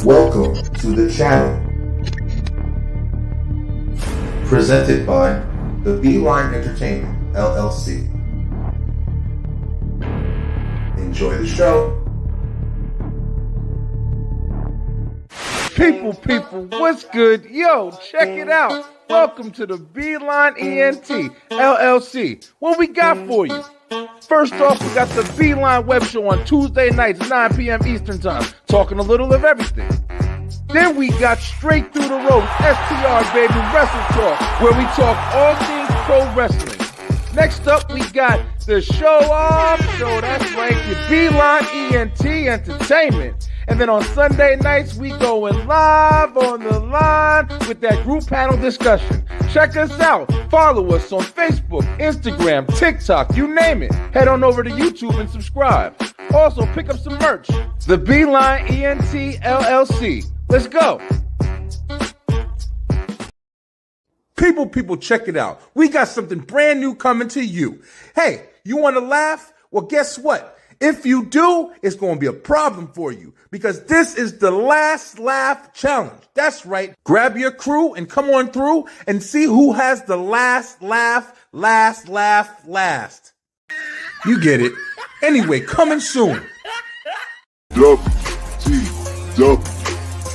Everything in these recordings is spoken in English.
Welcome to the channel. Presented by the Beeline Entertainment, LLC. Enjoy the show. People, what's good? Yo, check it out. Welcome to the Beeline ENT, LLC. What we got for you? First off, we got the Beeline Web Show on Tuesday nights, 9 p.m. Eastern Time, talking a little of everything. Then we got Straight Through the Ropes, STR, baby, Wrestle Talk, where we talk all things pro wrestling. Next up, we got the Show Off Show, that's right, the Beeline ENT Entertainment. And then on Sunday nights, we going live on the line with that group panel discussion. Check us out. Follow us on Facebook, Instagram, TikTok, you name it. Head on over to YouTube and subscribe. Also, pick up some merch. The Beeline ENT LLC. Let's go. People, check it out. We got something brand new coming to you. Hey, you want to laugh? Well, guess what? If you do, it's going to be a problem for you because this is the Last Laugh Challenge. That's right. Grab your crew and come on through and see who has the last laugh, last. You get it. Anyway, coming soon. WTW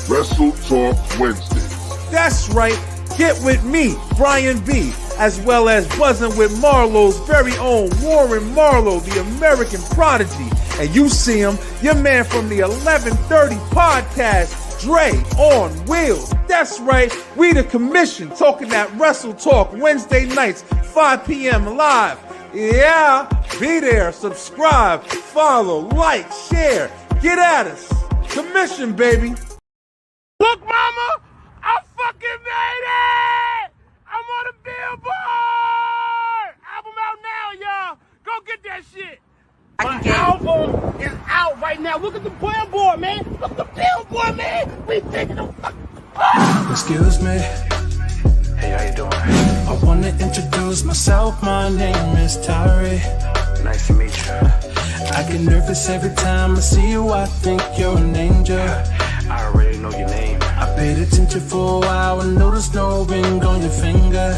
Wrestle Talk Wednesday. That's right. Get with me, Brian B., as well as buzzing with Marlowe's very own Warren Marlowe, the American prodigy. And you see him, your man from the 1130 podcast, Dre on Wheels. That's right, we the commission talking that Wrestle Talk Wednesday nights, 5 p.m. live. Yeah, be there, subscribe, follow, like, share, get at us. Commission, baby. Look, mama, I fucking made it! I'm on the Billboard! Album out now, y'all. Go get that shit. My album is out right now. Look at the Billboard, man. Look at the Billboard, man. We taking the fucking... Excuse me. Hey, how you doing? I want to introduce myself. My name is Tyree. Nice to meet you. I get nervous every time I see you. I think you're an angel. I already know your name. I paid attention for a while and noticed no ring on your finger.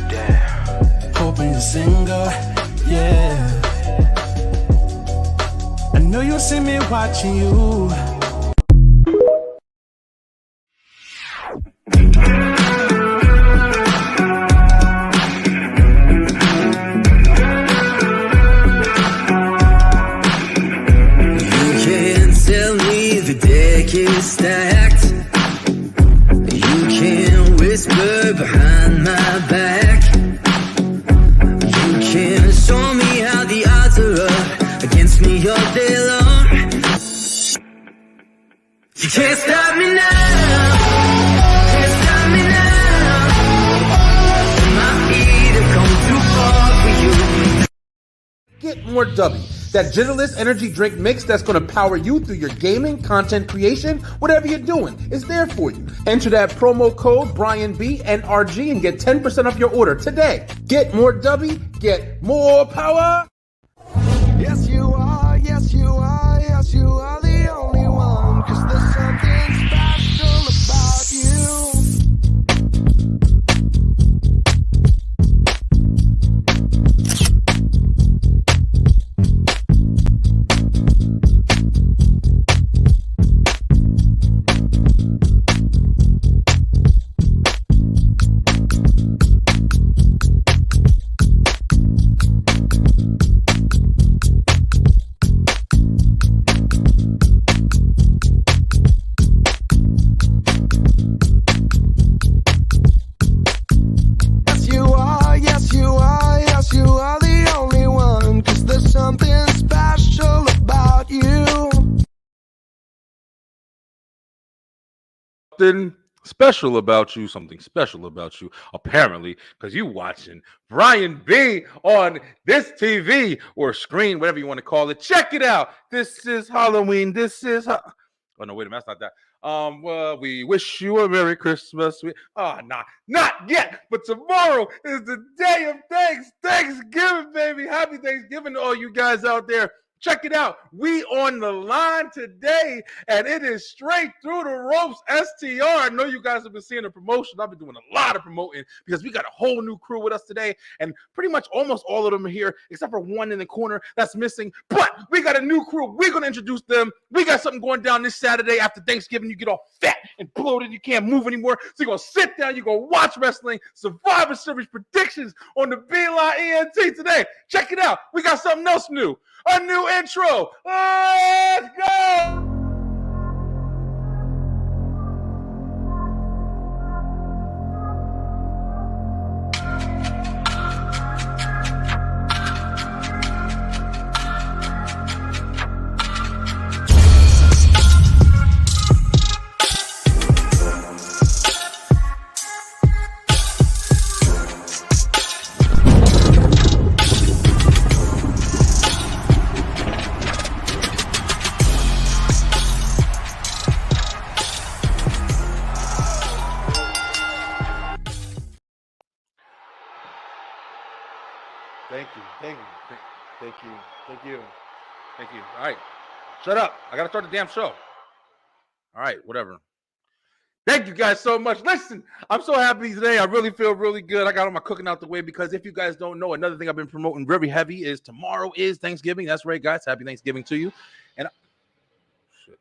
Damn. Hoping you're single, yeah. I know you'll see me watching you. You can't tell me the deck is stacked. You can't whisper behind my back. You can't show me how the odds are up against me all day long. You can't stop me now. Can't stop me now. My feet have come too far for you. Get more W. That Gentlest energy drink mix that's going to power you through your gaming, content creation, whatever you're doing, is there for you. Enter that promo code BrianB, and get 10% off your order today. Get more W, get more power. Yes, you are, yes, you are, yes, you are the only one. 'Cause there's something special about you. Yes, you are, yes, you are, yes, you are the only one. 'Cause there's something special about you. Something special about you, apparently, because you watching Brian B on this TV or screen, whatever you want to call it. Check it out. This is Halloween. Oh no, wait a minute, that's not that. Well, we wish you a Merry Christmas. Not yet, but tomorrow is the day of Thanksgiving, baby. Happy Thanksgiving to all you guys out there Check it out. We on the line today, and it is straight through the ropes. STR. I know you guys have been seeing the promotion. I've been doing a lot of promoting because we got a whole new crew with us today, and pretty much almost all of them are here, except for one in the corner that's missing. But we got a new crew. We're going to introduce them. We got something going down this Saturday after Thanksgiving. You get all fat and bloated. You can't move anymore. So you're going to sit down. You're going to watch wrestling, Survivor Series predictions on the Beeline ENT today. Check it out. We got something else new. A new intro. Let's go. Thank you. All right. Shut up. I got to start the damn show. All right. Whatever. Thank you guys so much. Listen, I'm so happy today. I really feel really good. I got all my cooking out the way because if you guys don't know, another thing I've been promoting very heavy is tomorrow is Thanksgiving. That's right, guys. Happy Thanksgiving to you. And so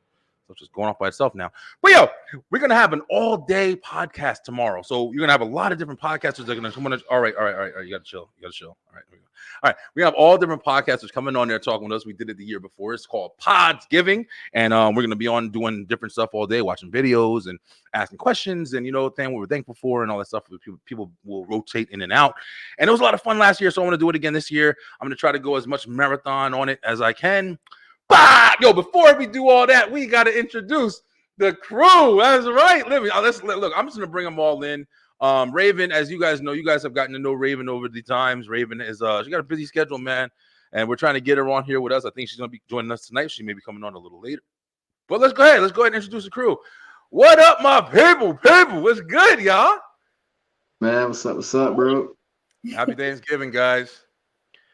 it's just going off by itself now. But yo, we're gonna have an all-day podcast tomorrow. So you're gonna have a lot of different podcasters that are gonna come on. All right. You gotta chill. All right, here we go. All right, we have all different podcasters coming on there talking with us. We did it the year before. It's called Podsgiving, and we're gonna be on doing different stuff all day, watching videos and asking questions, and thing what we're thankful for and all that stuff. People will rotate in and out, and it was a lot of fun last year. So I want to do it again this year. I'm gonna try to go as much marathon on it as I can. Bah! Yo, before we do all that, we got to introduce the crew. That's right. Look, I'm just going to bring them all in. Raven, as you guys know, you guys have gotten to know Raven over the times. Raven is she got a busy schedule, man, and we're trying to get her on here with us. I think she's going to be joining us tonight. She may be coming on a little later. But let's go ahead and introduce the crew. What up, my people? What's good, y'all? Man, what's up, bro? Happy Thanksgiving, guys.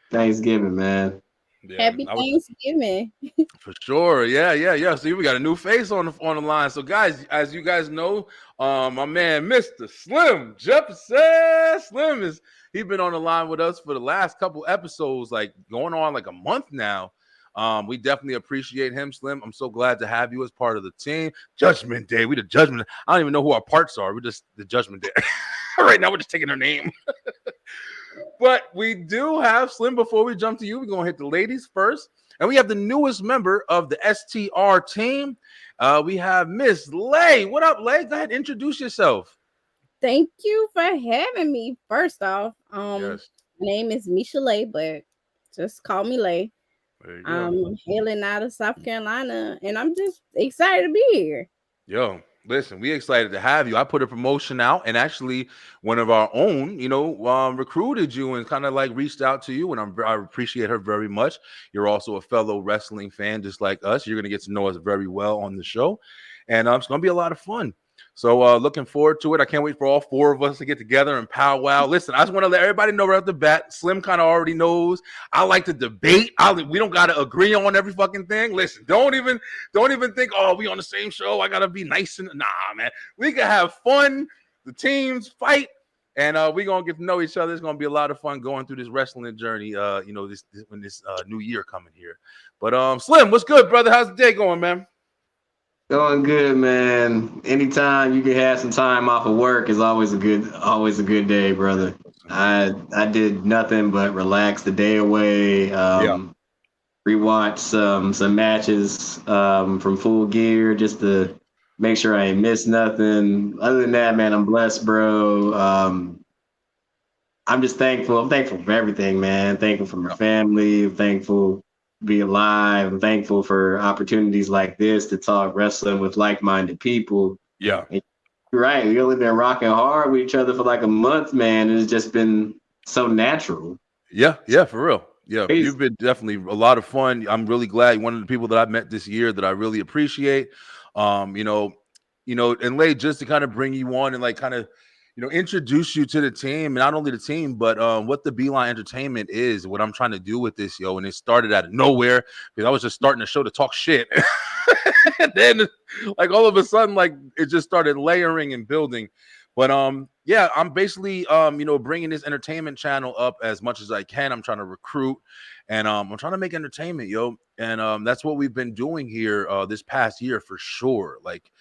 Thanksgiving, man. Yeah, Happy Thanksgiving. For sure. Yeah. See, we got a new face on the line. So, guys, as you guys know, my man, Mr. Slim Jefferson. He's been on the line with us for the last couple episodes, like going on like a month now. We definitely appreciate him, Slim. I'm so glad to have you as part of the team. Judgment Day. We the Judgment. I don't even know who our parts are. We're just the Judgment Day. Right now, we're just taking her name. But we do have Slim. Before we jump to you, we're gonna hit the ladies first, and we have the newest member of the STR team. We have Miss Lay. What up, Lay? Go ahead, introduce yourself. Thank you for having me. First off, yes. My name is Misha Lay, but just call me Lay. I'm hailing out of South Carolina, and I'm just excited to be here. Yo, listen, we excited to have you. I put a promotion out, and actually one of our own, recruited you and kind of like reached out to you, and I appreciate her very much. You're also a fellow wrestling fan just like us. You're going to get to know us very well on the show, and it's going to be a lot of fun. So looking forward to it. I can't wait for all four of us to get together and powwow. Listen, I just want to let everybody know right off the bat, Slim kind of already knows. I like to debate. We don't got to agree on every fucking thing. Listen, don't even think, oh, we on the same show. I got to be nice. Nah, man. We can have fun. The teams fight. And we're going to get to know each other. It's going to be a lot of fun going through this wrestling journey, this new year coming here. But Slim, what's good, brother? How's the day going, man? Going good, man. Anytime you can have some time off of work is always a good day, brother. I did nothing but relax the day away. Rewatch some matches from Full Gear just to make sure I ain't missed nothing. Other than that, man, I'm blessed, bro. I'm just thankful. I'm thankful for everything, man. Thankful for my family. I'm thankful to be alive. I'm thankful for opportunities like this to talk wrestling with like-minded people. Yeah. And you're right. We only been rocking hard with each other for like a month, man. It's just been so natural. Yeah, for real. Yeah, you've been definitely a lot of fun. I'm really glad. One of the people that I've met this year that I really appreciate. And Lay, just to kind of bring you on and like kind of introduce you to the team, and not only the team, but what the Beeline Entertainment is, what I'm trying to do with this, yo. And it started out of nowhere because I was just starting a show to talk shit. And then like all of a sudden, like it just started layering and building. But yeah, I'm basically bringing this entertainment channel up as much as I can. I'm trying to recruit, and I'm trying to make entertainment, yo. And that's what we've been doing here this past year for sure. Like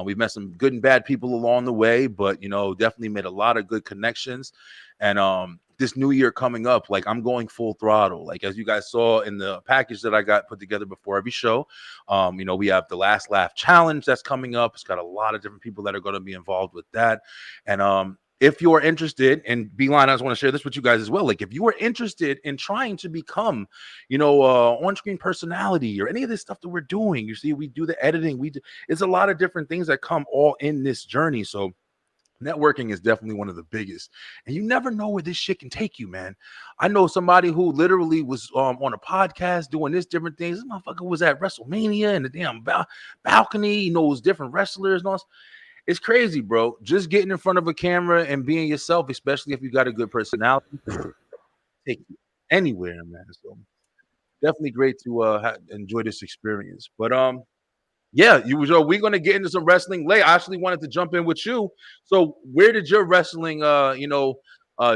we've met some good and bad people along the way, but definitely made a lot of good connections. And this new year coming up, like I'm going full throttle. Like as you guys saw in the package that I got put together before every show, we have the Last Laugh Challenge that's coming up. It's got a lot of different people that are going to be involved with that. And if you're interested, and Beeline, I just want to share this with you guys as well. Like if you are interested in trying to become, on-screen personality or any of this stuff that we're doing, you see, we do the editing. It's a lot of different things that come all in this journey. So networking is definitely one of the biggest, and you never know where this shit can take you, man. I know somebody who literally was on a podcast doing this different things. This motherfucker was at WrestleMania in the damn balcony, knows different wrestlers and all. It's crazy, bro. Just getting in front of a camera and being yourself, especially if you got a good personality, take you anywhere, man. So definitely great to enjoy this experience. But yeah, we're gonna get into some wrestling later. I actually wanted to jump in with you. So where did your wrestling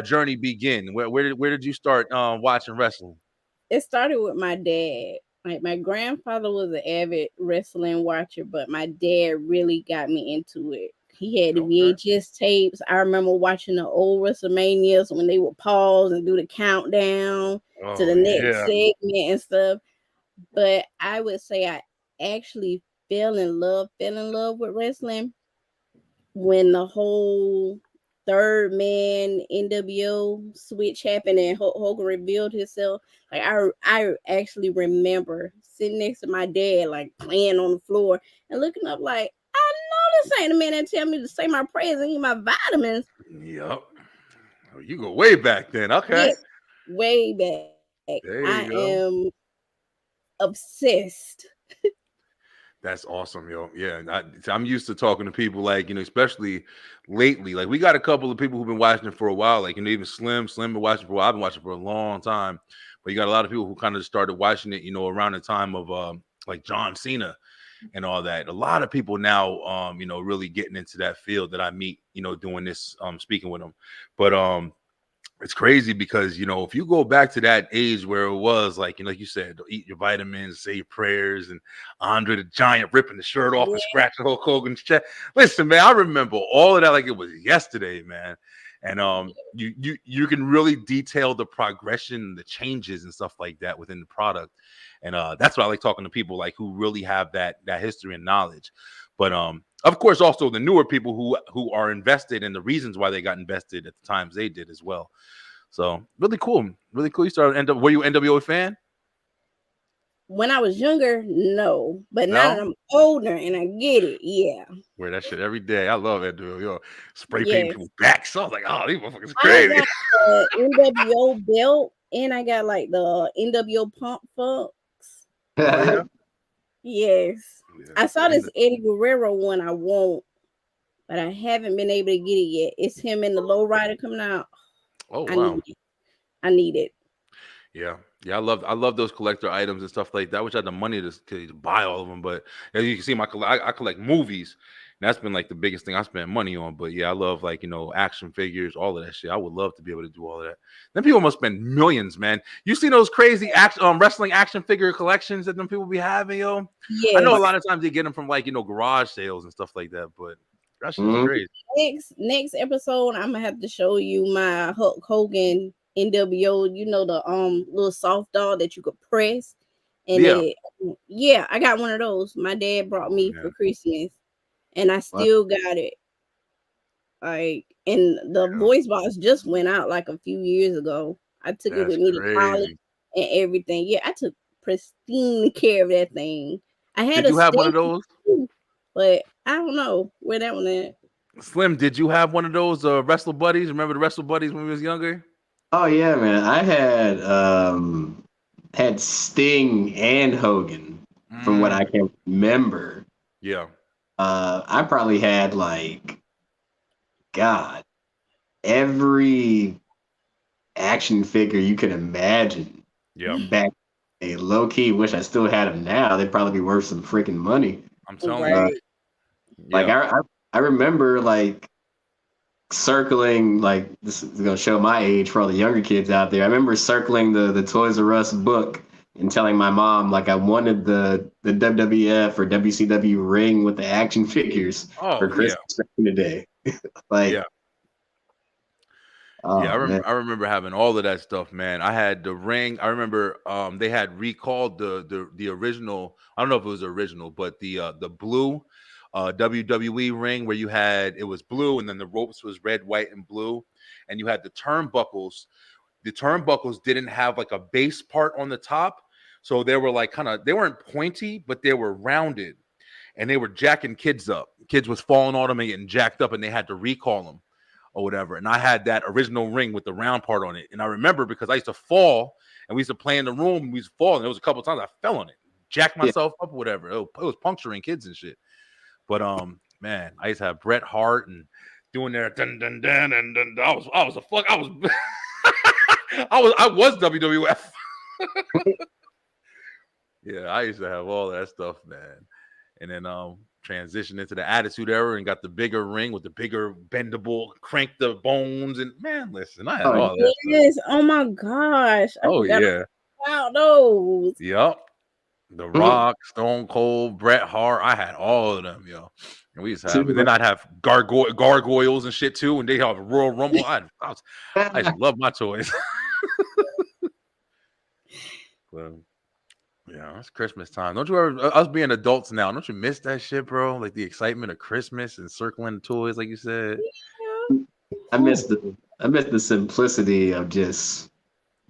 journey begin? Where did you start watching wrestling? It started with my dad. Like my grandfather was an avid wrestling watcher, but my dad really got me into it. He had the VHS tapes. I remember watching the old WrestleManias when they would pause and do the countdown to the next segment and stuff. But I would say I actually fell in love with wrestling when the whole third man NWO switch happened and Hulk Hogan revealed himself. Like I actually remember sitting next to my dad, like playing on the floor and looking up like, I know this ain't the man that tell me to say my prayers and eat my vitamins. Yep. Oh, you go way back then. Okay. Yes, way back. I am obsessed. That's awesome, yo. Yeah, I'm used to talking to people like, especially lately. Like we got a couple of people who've been watching it for a while. Like, even Slim been watching for a while. I've been watching for a long time. But you got a lot of people who kind of started watching it, around the time of like John Cena and all that. A lot of people now, really getting into that field that I meet, doing this, speaking with them. But it's crazy because, if you go back to that age where it was like, like you said, eat your vitamins, say your prayers, and Andre the Giant ripping the shirt off and scratching Hulk Hogan's chest. Listen, man, I remember all of that like it was yesterday, man. And you can really detail the progression, the changes and stuff like that within the product. And that's why I like talking to people like who really have that history and knowledge. But of course, also the newer people who are invested in the reasons why they got invested at the times they did as well. So really cool. Really cool. You started were you an NWO fan? When I was younger, no. But now that I'm older and I get it, yeah. Wear that shit every day. I love that dude. Yo, spray paint people's backs. So I was like, oh, these motherfuckers crazy. I got the NWO belt and I got like the NWO pump funks. Yeah. Yes. Yeah, I saw this Eddie Guerrero one I want, but I haven't been able to get it yet. It's him and the lowrider coming out. Oh, wow. I need it. Yeah. Yeah, I love those collector items and stuff like that. I wish I had the money to buy all of them, but as you can see, I collect movies. And that's been like the biggest thing I spend money on. But yeah, I love like, action figures, all of that shit. I would love to be able to do all of that. Then people must spend millions, man. You see those crazy wrestling action figure collections that them people be having, yo? Yeah. I know a lot of times they get them from like, garage sales and stuff like that, but that's just crazy. Next episode, I'm gonna have to show you my Hulk Hogan NWO, the little soft doll that you could press. And I got one of those. My dad brought me for Christmas. And I still got it. Like, and the voice box just went out like a few years ago. I took it with me to college and everything. Yeah, I took pristine care of that thing. I had Did you have one of those? Too, but I don't know where that one at. Slim, did you have one of those Wrestle Buddies? Remember the Wrestle Buddies when we was younger? Oh yeah, man. I had Sting and Hogan from what I can remember. Yeah. I probably had like, God, every action figure you could imagine. Yeah, Back a low key, wish I still had them now. They'd probably be worth some freaking money. I'm telling Uh, you. like Yeah. I remember like circling, like, this is gonna show my age for all the younger kids out there. I remember circling the Toys R Us book and telling my mom like I wanted the WWF or WCW ring with the action figures for Oh yeah. Christmas back in the day. Like, Yeah. Yeah, oh man, I remember having all of that stuff, man. I had the ring. I remember they had recalled the original. I don't know if it was original, but the blue WWE ring where you had it was blue and then the ropes was red, white, and blue, and you had the turnbuckles. The turnbuckles didn't have like a base part on the top, so they were like they weren't pointy, but they were rounded, and they were jacking kids up. Kids was falling on them and getting jacked up, and they had to recall them or whatever. And I had that original ring with the round part on it. And I remember because I used to fall and we used to play in the room and we used to fall. And there was a couple of times I fell on it, jacked myself up or whatever. It was puncturing kids and shit. But man, I used to have Bret Hart and doing their dun dun dun and dun. I was a fuck. I was I was WWF. Yeah, I used to have all that stuff, man. And then transitioned into the Attitude Era and got the bigger ring with the bigger bendable, crank the bones, and man, listen, I had all that Yes. stuff. Oh my gosh. I Oh forgot yeah. about those. Yep. The Rock, Stone Cold, Bret Hart. I had all of them, yo. And we used to have, and then I'd have gargoyles and shit too, and they have Royal Rumble. I used to love my toys. But, yeah, it's Christmas time. Don't you ever, us being adults now, don't you miss that shit, bro? Like the excitement of Christmas and circling the toys, like you said. I miss the simplicity of just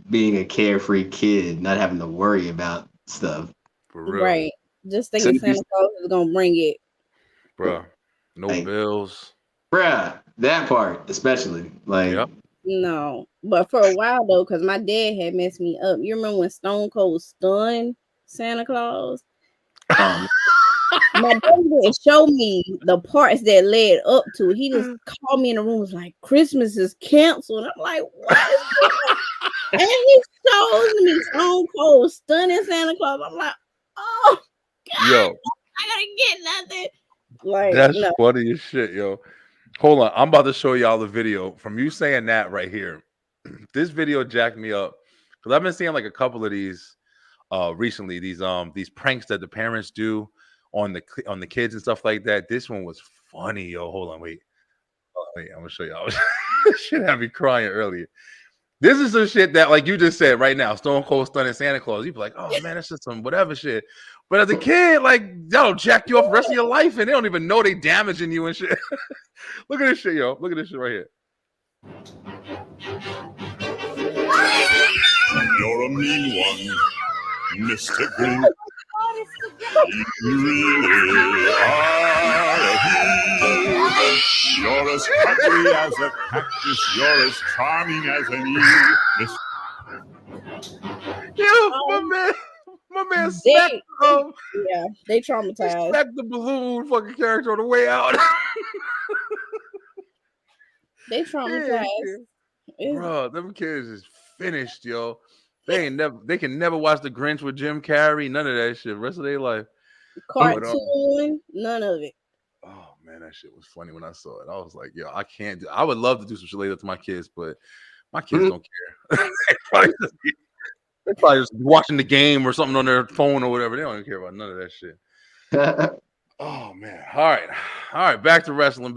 being a carefree kid, not having to worry about stuff. For real. Right. Just thinking Santa Claus is gonna bring it. Bro. No bills. Bruh, that part especially. Like, yep. No, but for a while though, because my dad had messed me up. You remember when Stone Cold stunned Santa Claus? My dad didn't show me the parts that led up to it. He just called me in the room, was like, "Christmas is canceled." I'm like, "What is going on?" And he shows me Stone Cold stunning Santa Claus. I'm like, "Oh God, yo, I gotta get nothing." Like, that's funny as shit, yo. Hold on, I'm about to show y'all the video from you saying that right here. This video jacked me up because I've been seeing like a couple of these recently. These pranks that the parents do on the kids and stuff like that. This one was funny, yo. Hold on, wait. I'm gonna show y'all. Shit had me crying earlier. This is some shit that, like you just said right now, Stone Cold stunning Santa Claus. You'd be like, oh man, that's just some whatever shit. But as a kid, like, that'll jack you up the rest of your life, and they don't even know they damaging you and shit. Look at this shit, yo. Look at this shit right here. You're a mean one, Mr. Green. You really are a hero. You're as cuddly as a cactus. You're as charming as an eel. Yeah, my man smacked they traumatized. Smacked the balloon fucking character on the way out. They traumatized. Bro, them kids is finished, yo. They can never watch The Grinch with Jim Carrey, none of that shit. The rest of their life. Cartoon, none of it. Oh man, that shit was funny when I saw it. I was like, yo, I can't I would love to do some shit like that to my kids, but my kids don't care. They're probably just watching the game or something on their phone or whatever. They don't even care about none of that shit. Oh man. All right. Back to wrestling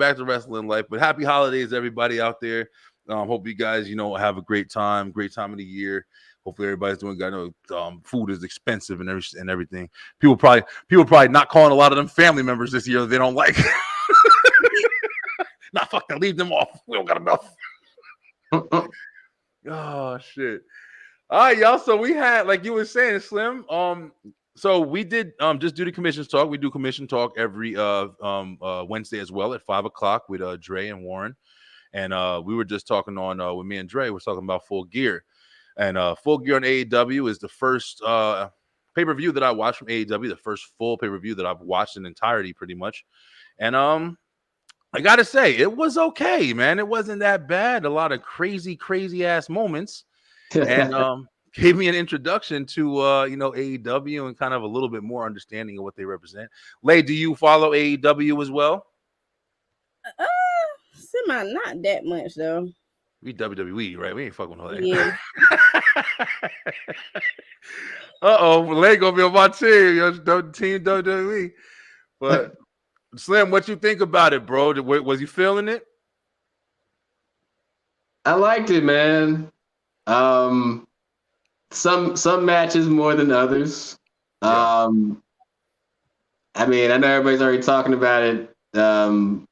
life. But happy holidays, everybody out there. Hope you guys, have a great time of the year. Hopefully everybody's doing good. I know food is expensive and everything. People probably not calling a lot of them family members this year that they don't like. Nah, fuck that. Leave them off. We don't got enough. Oh shit. All right, y'all. So we had, like you were saying, Slim. So we did just do the commissions talk. We do commission talk every Wednesday as well at 5:00 with Dre and Warren. And we were just talking on with me and Dre. We're talking about Full Gear. And Full Gear on AEW is the first pay-per-view that I watched from AEW, the first full pay-per-view that I've watched in entirety pretty much. And I gotta say, it was okay, man. It wasn't that bad. A lot of crazy ass moments, and gave me an introduction to AEW and kind of a little bit more understanding of what they represent. Lay, do you follow AEW as well? Semi, not that much though. We WWE, right? We ain't fucking with all that. Yeah. Lay gonna be on my team, team WWE. But Slim, what you think about it, bro? Was you feeling it? I liked it, man. Some matches more than others. Yeah. I mean, I know everybody's already talking about it.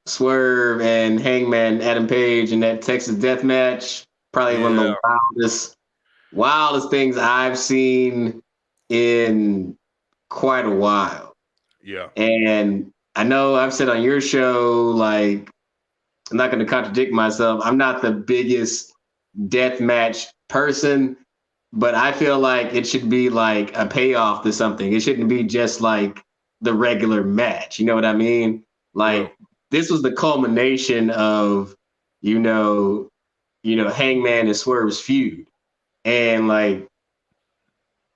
Swerve and Hangman Adam Page in that Texas Death Match, probably one of the wildest things I've seen in quite a while. Yeah. And I know I've said on your show, like, I'm not going to contradict myself. I'm not the biggest death match person, but I feel like it should be like a payoff to something. It shouldn't be just like the regular match. You know what I mean? Like, this was the culmination of, Hangman and Swerve's feud. And like,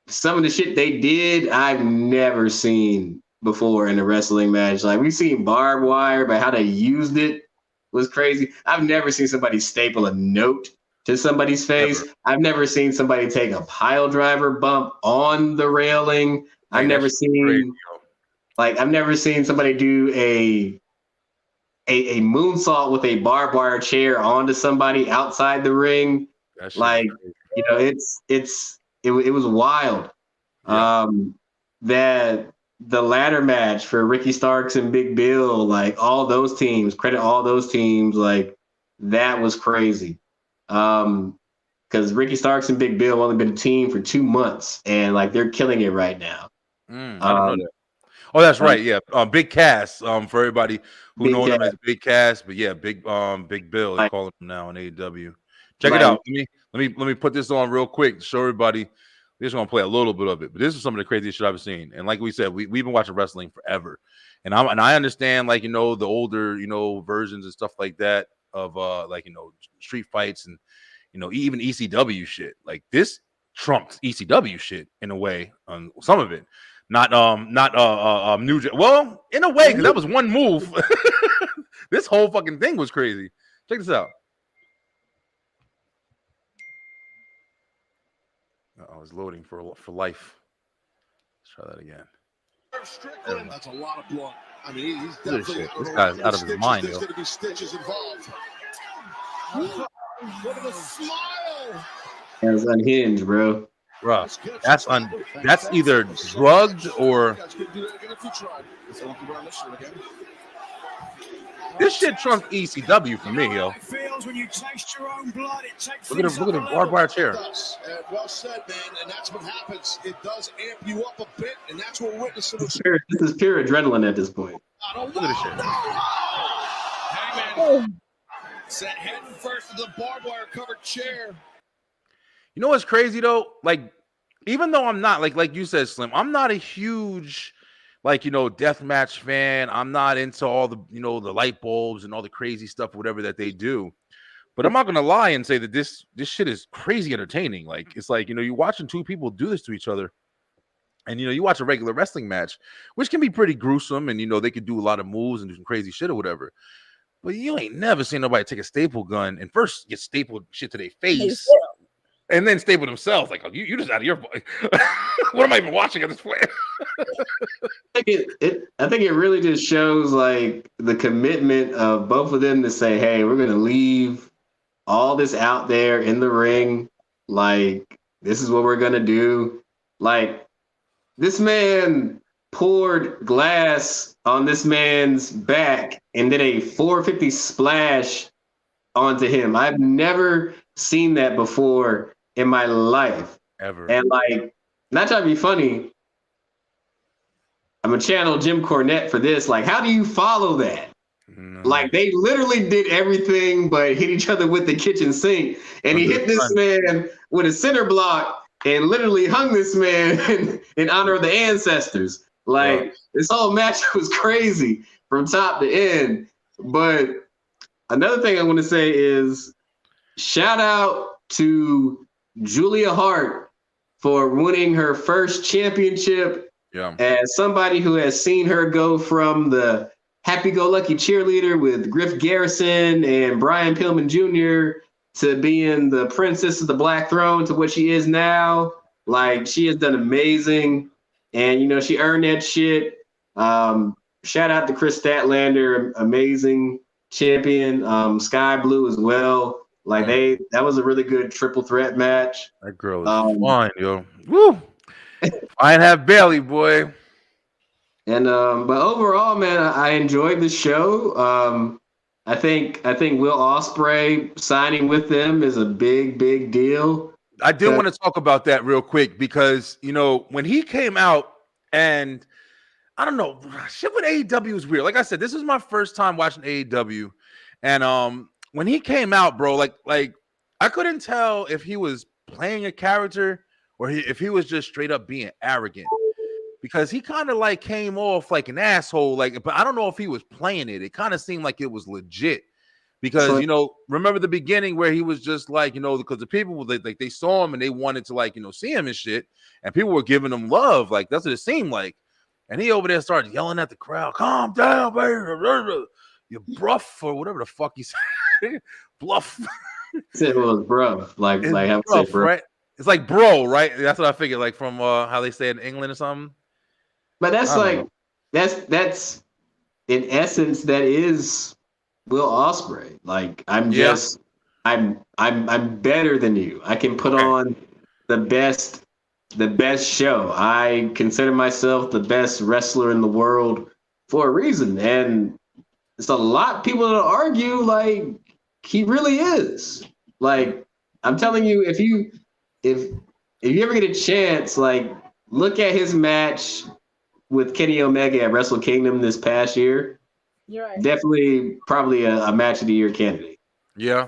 some of the shit they did, I've never seen before in a wrestling match. Like, we've seen barbed wire, but how they used it was crazy. I've never seen somebody staple a note to somebody's face. Never. I've never seen somebody take a pile driver bump on the railing. I've never seen somebody do a moonsault with a barbed wire chair onto somebody outside the ring. Like, it was wild. Yeah. That the ladder match for Ricky Starks and Big Bill, like all those teams, like that was crazy. Because Ricky Starks and Big Bill have only been a team for 2 months, and like they're killing it right now. I didn't know that. Oh, that's right. Yeah. Big Cass. For everybody who knows him as Big Cass, but yeah, Big Bill. They call him now in AEW. Check it out. Let me put this on real quick to show everybody. We're just gonna play a little bit of it, but this is some of the craziest shit I've seen. And like we said, we've been watching wrestling forever, and I understand the older versions and stuff like that of street fights and even ECW shit. Like, this trumped ECW shit in a way on some of it. Not New Jack. Well, in a way, because that was one move. This whole fucking thing was crazy. Check this out. I was loading for life. Let's try that again. That's a lot of blood. I mean, he's definitely this guy's out of his mind, yo. There's going to be stitches involved. Look at the smile. That's unhinged, bro. Bro, that's either drugged or this shit trumps ECW for me, yo. Look at the barbed wire chair. Well said, man, and that's what happens. It does amp you up a bit, and that's what we're witnessing. This is pure adrenaline at this point. Look at this shit. Hangman set head first to the barbed wire covered chair. You know what's crazy though? Like, even though I'm not like you said, Slim, I'm not a huge death match fan. I'm not into all the the light bulbs and all the crazy stuff, whatever that they do. But I'm not gonna lie and say that this shit is crazy entertaining. Like, it's like you're watching two people do this to each other, and you watch a regular wrestling match, which can be pretty gruesome, and they could do a lot of moves and do some crazy shit or whatever. But you ain't never seen nobody take a staple gun and first get stapled shit to their face. And then staple themselves. Like, oh, you just out of your what am I even watching at this point? I think it really just shows like the commitment of both of them to say, hey, we're gonna leave all this out there in the ring. Like, this is what we're gonna do. Like, this man poured glass on this man's back and did a 450 splash onto him. I've never seen that before in my life ever. And like, not trying to be funny, I'm gonna channel Jim Cornette for this. Like, how do you follow that? Like, they literally did everything but hit each other with the kitchen sink, and he hit this man with a center block and literally hung this man in honor of the ancestors. Like, this whole match was crazy from top to end. But another thing I want to say is shout out to Julia Hart for winning her first championship. Yeah. As somebody who has seen her go from the happy-go-lucky cheerleader with Griff Garrison and Brian Pillman Jr. to being the princess of the Black Throne to what she is now, like she has done amazing. And, she earned that shit. Shout out to Chris Statlander, amazing champion. Sky Blue as well. Like that was a really good triple threat match. That girl is fine, yo. Woo! I ain't have Bailey, boy. And but overall, man, I enjoyed the show. I think Will Ospreay signing with them is a big deal. I did want to talk about that real quick because when he came out, and I don't know, shit with AEW is weird. Like I said, this is my first time watching AEW, and when he came out, bro, like I couldn't tell if he was playing a character or if he was just straight up being arrogant. Because he kind of like came off like an asshole, but I don't know if he was playing it. It kind of seemed like it was legit. Because remember the beginning where he was just like, because the people they saw him and they wanted to see him and shit, and people were giving him love, like that's what it seemed like. And he over there started yelling at the crowd, "Calm down, baby, you bruff," or whatever the fuck he said, bluff. Said it was bruv, like how to say bro. Right? It's like bro, right? That's what I figured, like from how they say it in England or something. But that's in essence that is Will Ospreay. Like I'm better than you. I can put on the best show. I consider myself the best wrestler in the world for a reason. And it's a lot of people that argue like he really is. Like I'm telling you, if you ever get a chance, like look at his match with Kenny Omega at Wrestle Kingdom this past year. You're right. Definitely probably a match of the year candidate. Yeah.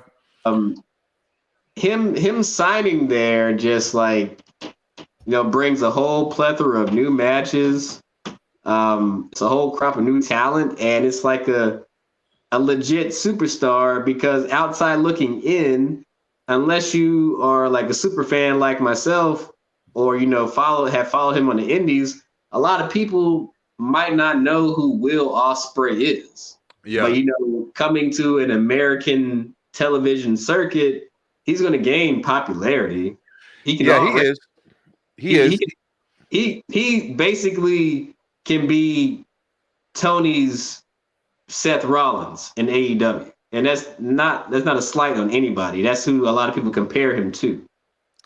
Him signing there just brings a whole plethora of new matches. It's a whole crop of new talent, and it's like a legit superstar because outside looking in, unless you are like a super fan like myself or have followed him on the indies, a lot of people might not know who Will Ospreay is. Yeah. But coming to an American television circuit, he's going to gain popularity. He is. He basically can be Tony's Seth Rollins in AEW. And that's not a slight on anybody. That's who a lot of people compare him to.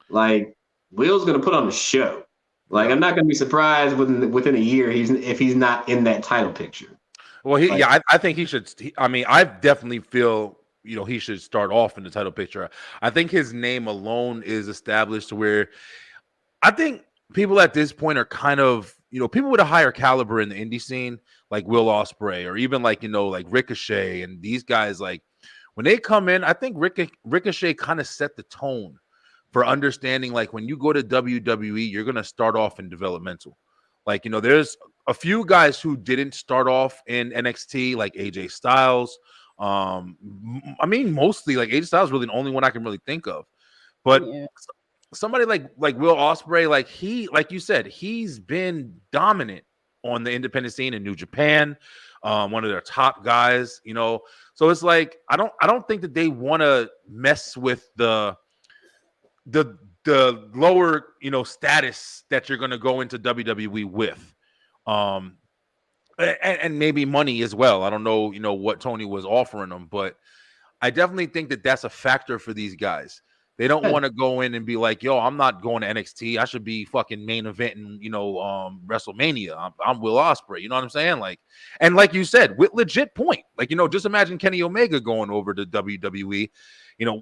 Like Will's going to put on a show. Like I'm not going to be surprised within a year if he's not in that title picture. Well, I think he should. I definitely feel he should start off in the title picture. I think his name alone is established to where I think people at this point are kind of people with a higher caliber in the indie scene, like Will Ospreay, or even like Ricochet and these guys. Like when they come in, I think Ricochet kind of set the tone for understanding, like when you go to WWE, you're going to start off in developmental. Like, there's a few guys who didn't start off in NXT, like AJ Styles. Mostly like AJ Styles is really the only one I can really think of. But somebody like Will Ospreay, like you said, he's been dominant on the independent scene in New Japan, one of their top guys, So it's like I don't think that they want to mess with the lower, status that you're going to go into WWE with, and maybe money as well. I don't know, what Tony was offering them, but I definitely think that that's a factor for these guys. They don't want to go in and be like, yo, I'm not going to NXT. I should be fucking main eventing, WrestleMania. I'm Will Ospreay. You know what I'm saying? Like, and like you said, with legit point, like, just imagine Kenny Omega going over to WWE,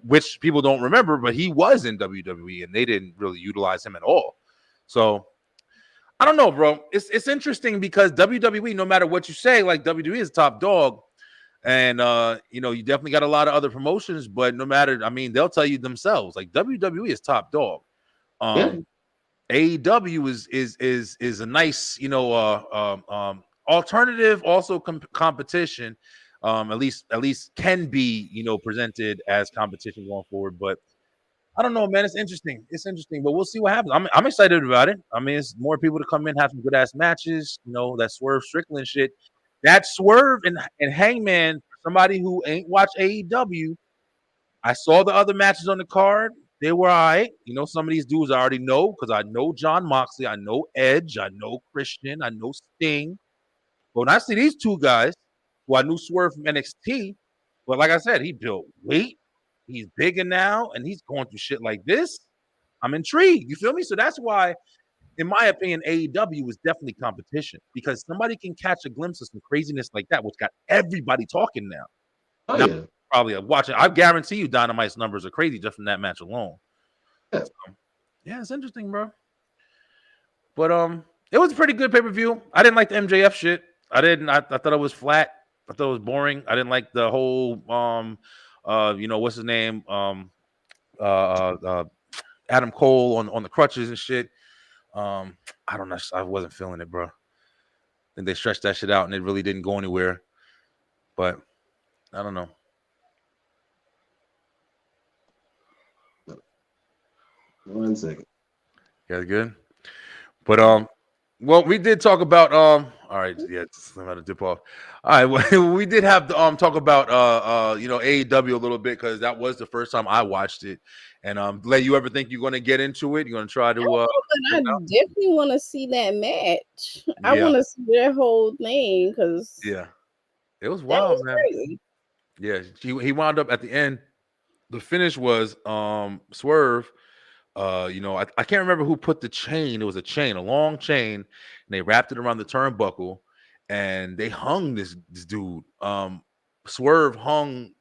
which people don't remember, but he was in WWE and they didn't really utilize him at all. So I don't know, bro. It's interesting because WWE, no matter what you say, like WWE is top dog. And, you definitely got a lot of other promotions, but no matter, they'll tell you themselves, like WWE is top dog. AEW is a nice, alternative, also competition. At least can be, presented as competition going forward. But I don't know, man. It's interesting. It's interesting, but we'll see what happens. I'm excited about it. I mean, it's more people to come in, have some good ass matches. That Swerve Strickland shit. That Swerve and Hangman. For somebody who ain't watched AEW, I saw the other matches on the card. They were all right. Some of these dudes I already know because I know John Moxley, I know Edge, I know Christian, I know Sting. But when I see these two guys, who I knew Swerve from NXT, but like I said, he built weight. He's bigger now, and he's going through shit like this. I'm intrigued. You feel me? So that's why, in my opinion, AEW is definitely competition because somebody can catch a glimpse of some craziness like that, which got everybody talking now. Oh Now, yeah. probably watching. I guarantee you, Dynamite's numbers are crazy just from that match alone. Yeah, yeah, it's interesting, bro. But it was a pretty good pay-per-view. I didn't like the MJF shit. I didn't. I thought it was flat. I thought it was boring. I didn't like the whole what's his name? Adam Cole on the crutches and shit. I don't know. I wasn't feeling it, bro. Then they stretched that shit out and it really didn't go anywhere. But I don't know. One second. You guys good? But well, we did talk about all right, yeah, I'm about to dip off. All right, well, we did have to talk about AEW a little bit because that was the first time I watched it. And Lay, you ever think you're gonna get into it? You're gonna try to I definitely want to see that match. I want to see that whole thing because it was wild, man. Crazy. Yeah, he wound up at the end. The finish was Swerve. I can't remember who put the chain. It was a long chain, and they wrapped it around the turnbuckle, and they hung this dude. Swerve hung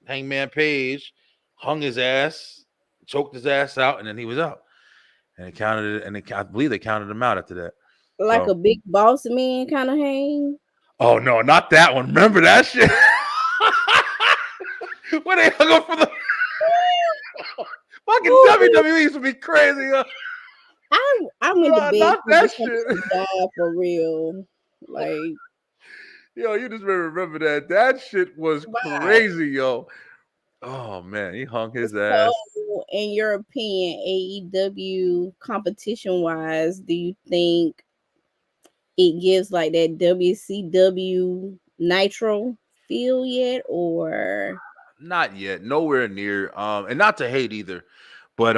Hangman Page, hung his ass, choked his ass out, and then he was out. And it counted it, and I believe they counted him out after that. Like a big boss man kind of hang. Oh no, not that one. Remember that shit? When they hung up for the fucking WWE used to be crazy. I'm in the bed. Not that shit. For real. Like, yo, you just remember that. That shit was crazy, yo. Oh man, he hung his ass. So, in your opinion, AEW competition wise, do you think it gives like that WCW Nitro feel yet, or not yet? Nowhere near. And not to hate either, but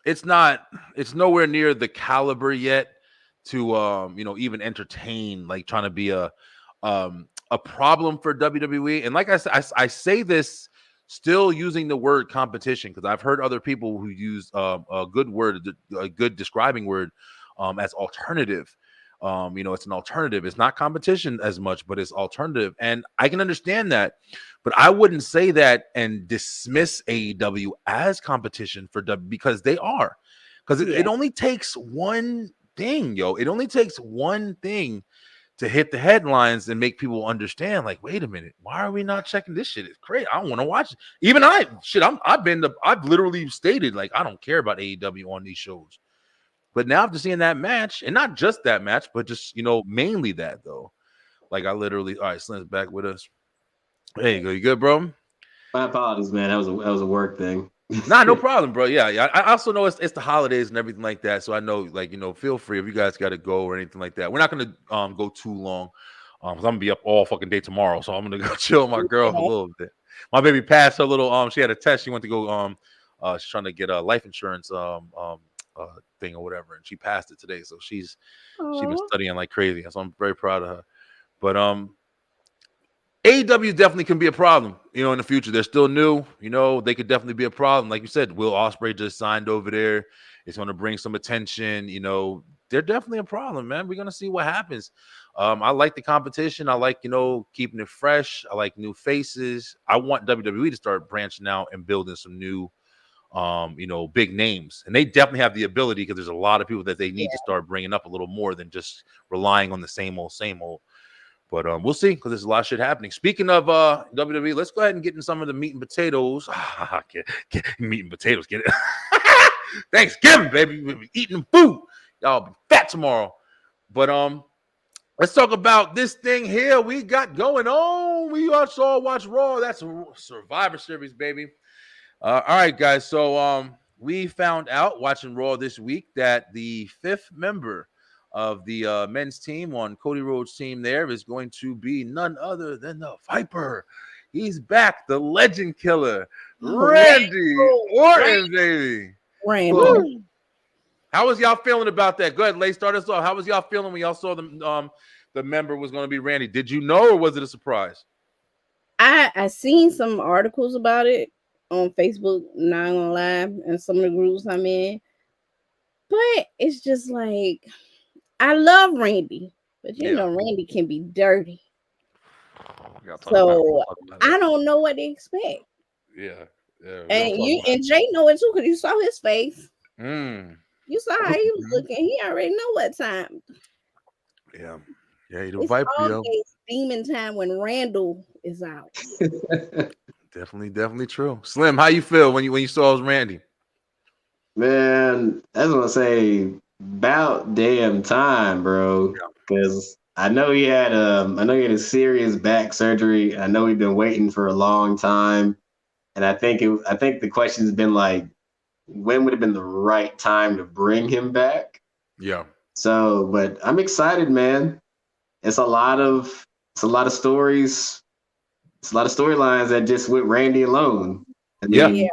it's nowhere near the caliber yet to even entertain, like trying to be a problem for WWE. And like I said, I say this still using the word competition because I've heard other people who use a good describing word as alternative. It's an alternative. It's not competition as much, but it's alternative. And I can understand that, but I wouldn't say that and dismiss AEW as competition for W because they are. Because it only takes one thing, yo. It only takes one thing to hit the headlines and make people understand, like, wait a minute, why are we not checking this shit? It's crazy. I want to watch it. Even I've literally stated, like, I don't care about AEW on these shows. But now after seeing that match, and not just that match, but just, mainly that, though. Like, I literally, all right, Slim's back with us. There you go. You good, bro? My apologies, man. That was a work thing. Nah, no problem, bro. Yeah. I also know it's the holidays and everything like that. So I know, like, feel free if you guys got to go or anything like that. We're not going to go too long because I'm going to be up all fucking day tomorrow. So I'm going to go chill with my girl a little bit. My baby passed her little, she had a test. She went to go, she's trying to get a life insurance thing or whatever, and she passed it today. So she's been studying like crazy. So I'm very proud of her. But AEW definitely can be a problem, in the future. They're still new, they could definitely be a problem. Like you said, Will Ospreay just signed over there. It's going to bring some attention. They're definitely a problem, man. We're going to see what happens. I like the competition. I like, keeping it fresh. I like new faces. I want WWE to start branching out and building some new big names, and they definitely have the ability because there's a lot of people that they need to start bringing up a little more than just relying on the same old. But we'll see because there's a lot of shit happening. Speaking of WWE, let's go ahead and get in some of the meat and potatoes. Get meat and potatoes. Get it? Thanksgiving, baby. We'll be eating food. Y'all be fat tomorrow. But let's talk about this thing here we got going on. We also watch Raw. That's Survivor Series, baby. All right, guys. So we found out watching Raw this week that the 5th member of the men's team on Cody Rhodes' team there is going to be none other than the Viper. He's back, the Legend Killer, Randy Orton, baby. Randy. How was y'all feeling about that? Go ahead, Lay, start us off. How was y'all feeling when y'all saw the member was going to be Randy? Did you know, or was it a surprise? I seen some articles about it on Facebook, not gonna lie, and some of the groups I'm in. But it's just like I love Randy, but you know Randy can be dirty. So I don't know what to expect. Yeah. And Jay know it too because you saw his face. You saw how he was looking. He already know what time. Yeah, the It's Viper, always demon time when Randall is out. Definitely true. Slim, how you feel when you saw it was Randy? Man, I was gonna say about damn time, bro. Because I know he had a serious back surgery. I know he'd been waiting for a long time, and I think the question's been like, when would have been the right time to bring him back? Yeah. So, but I'm excited, man. It's a lot of stories. It's a lot of storylines that just with Randy alone. I mean,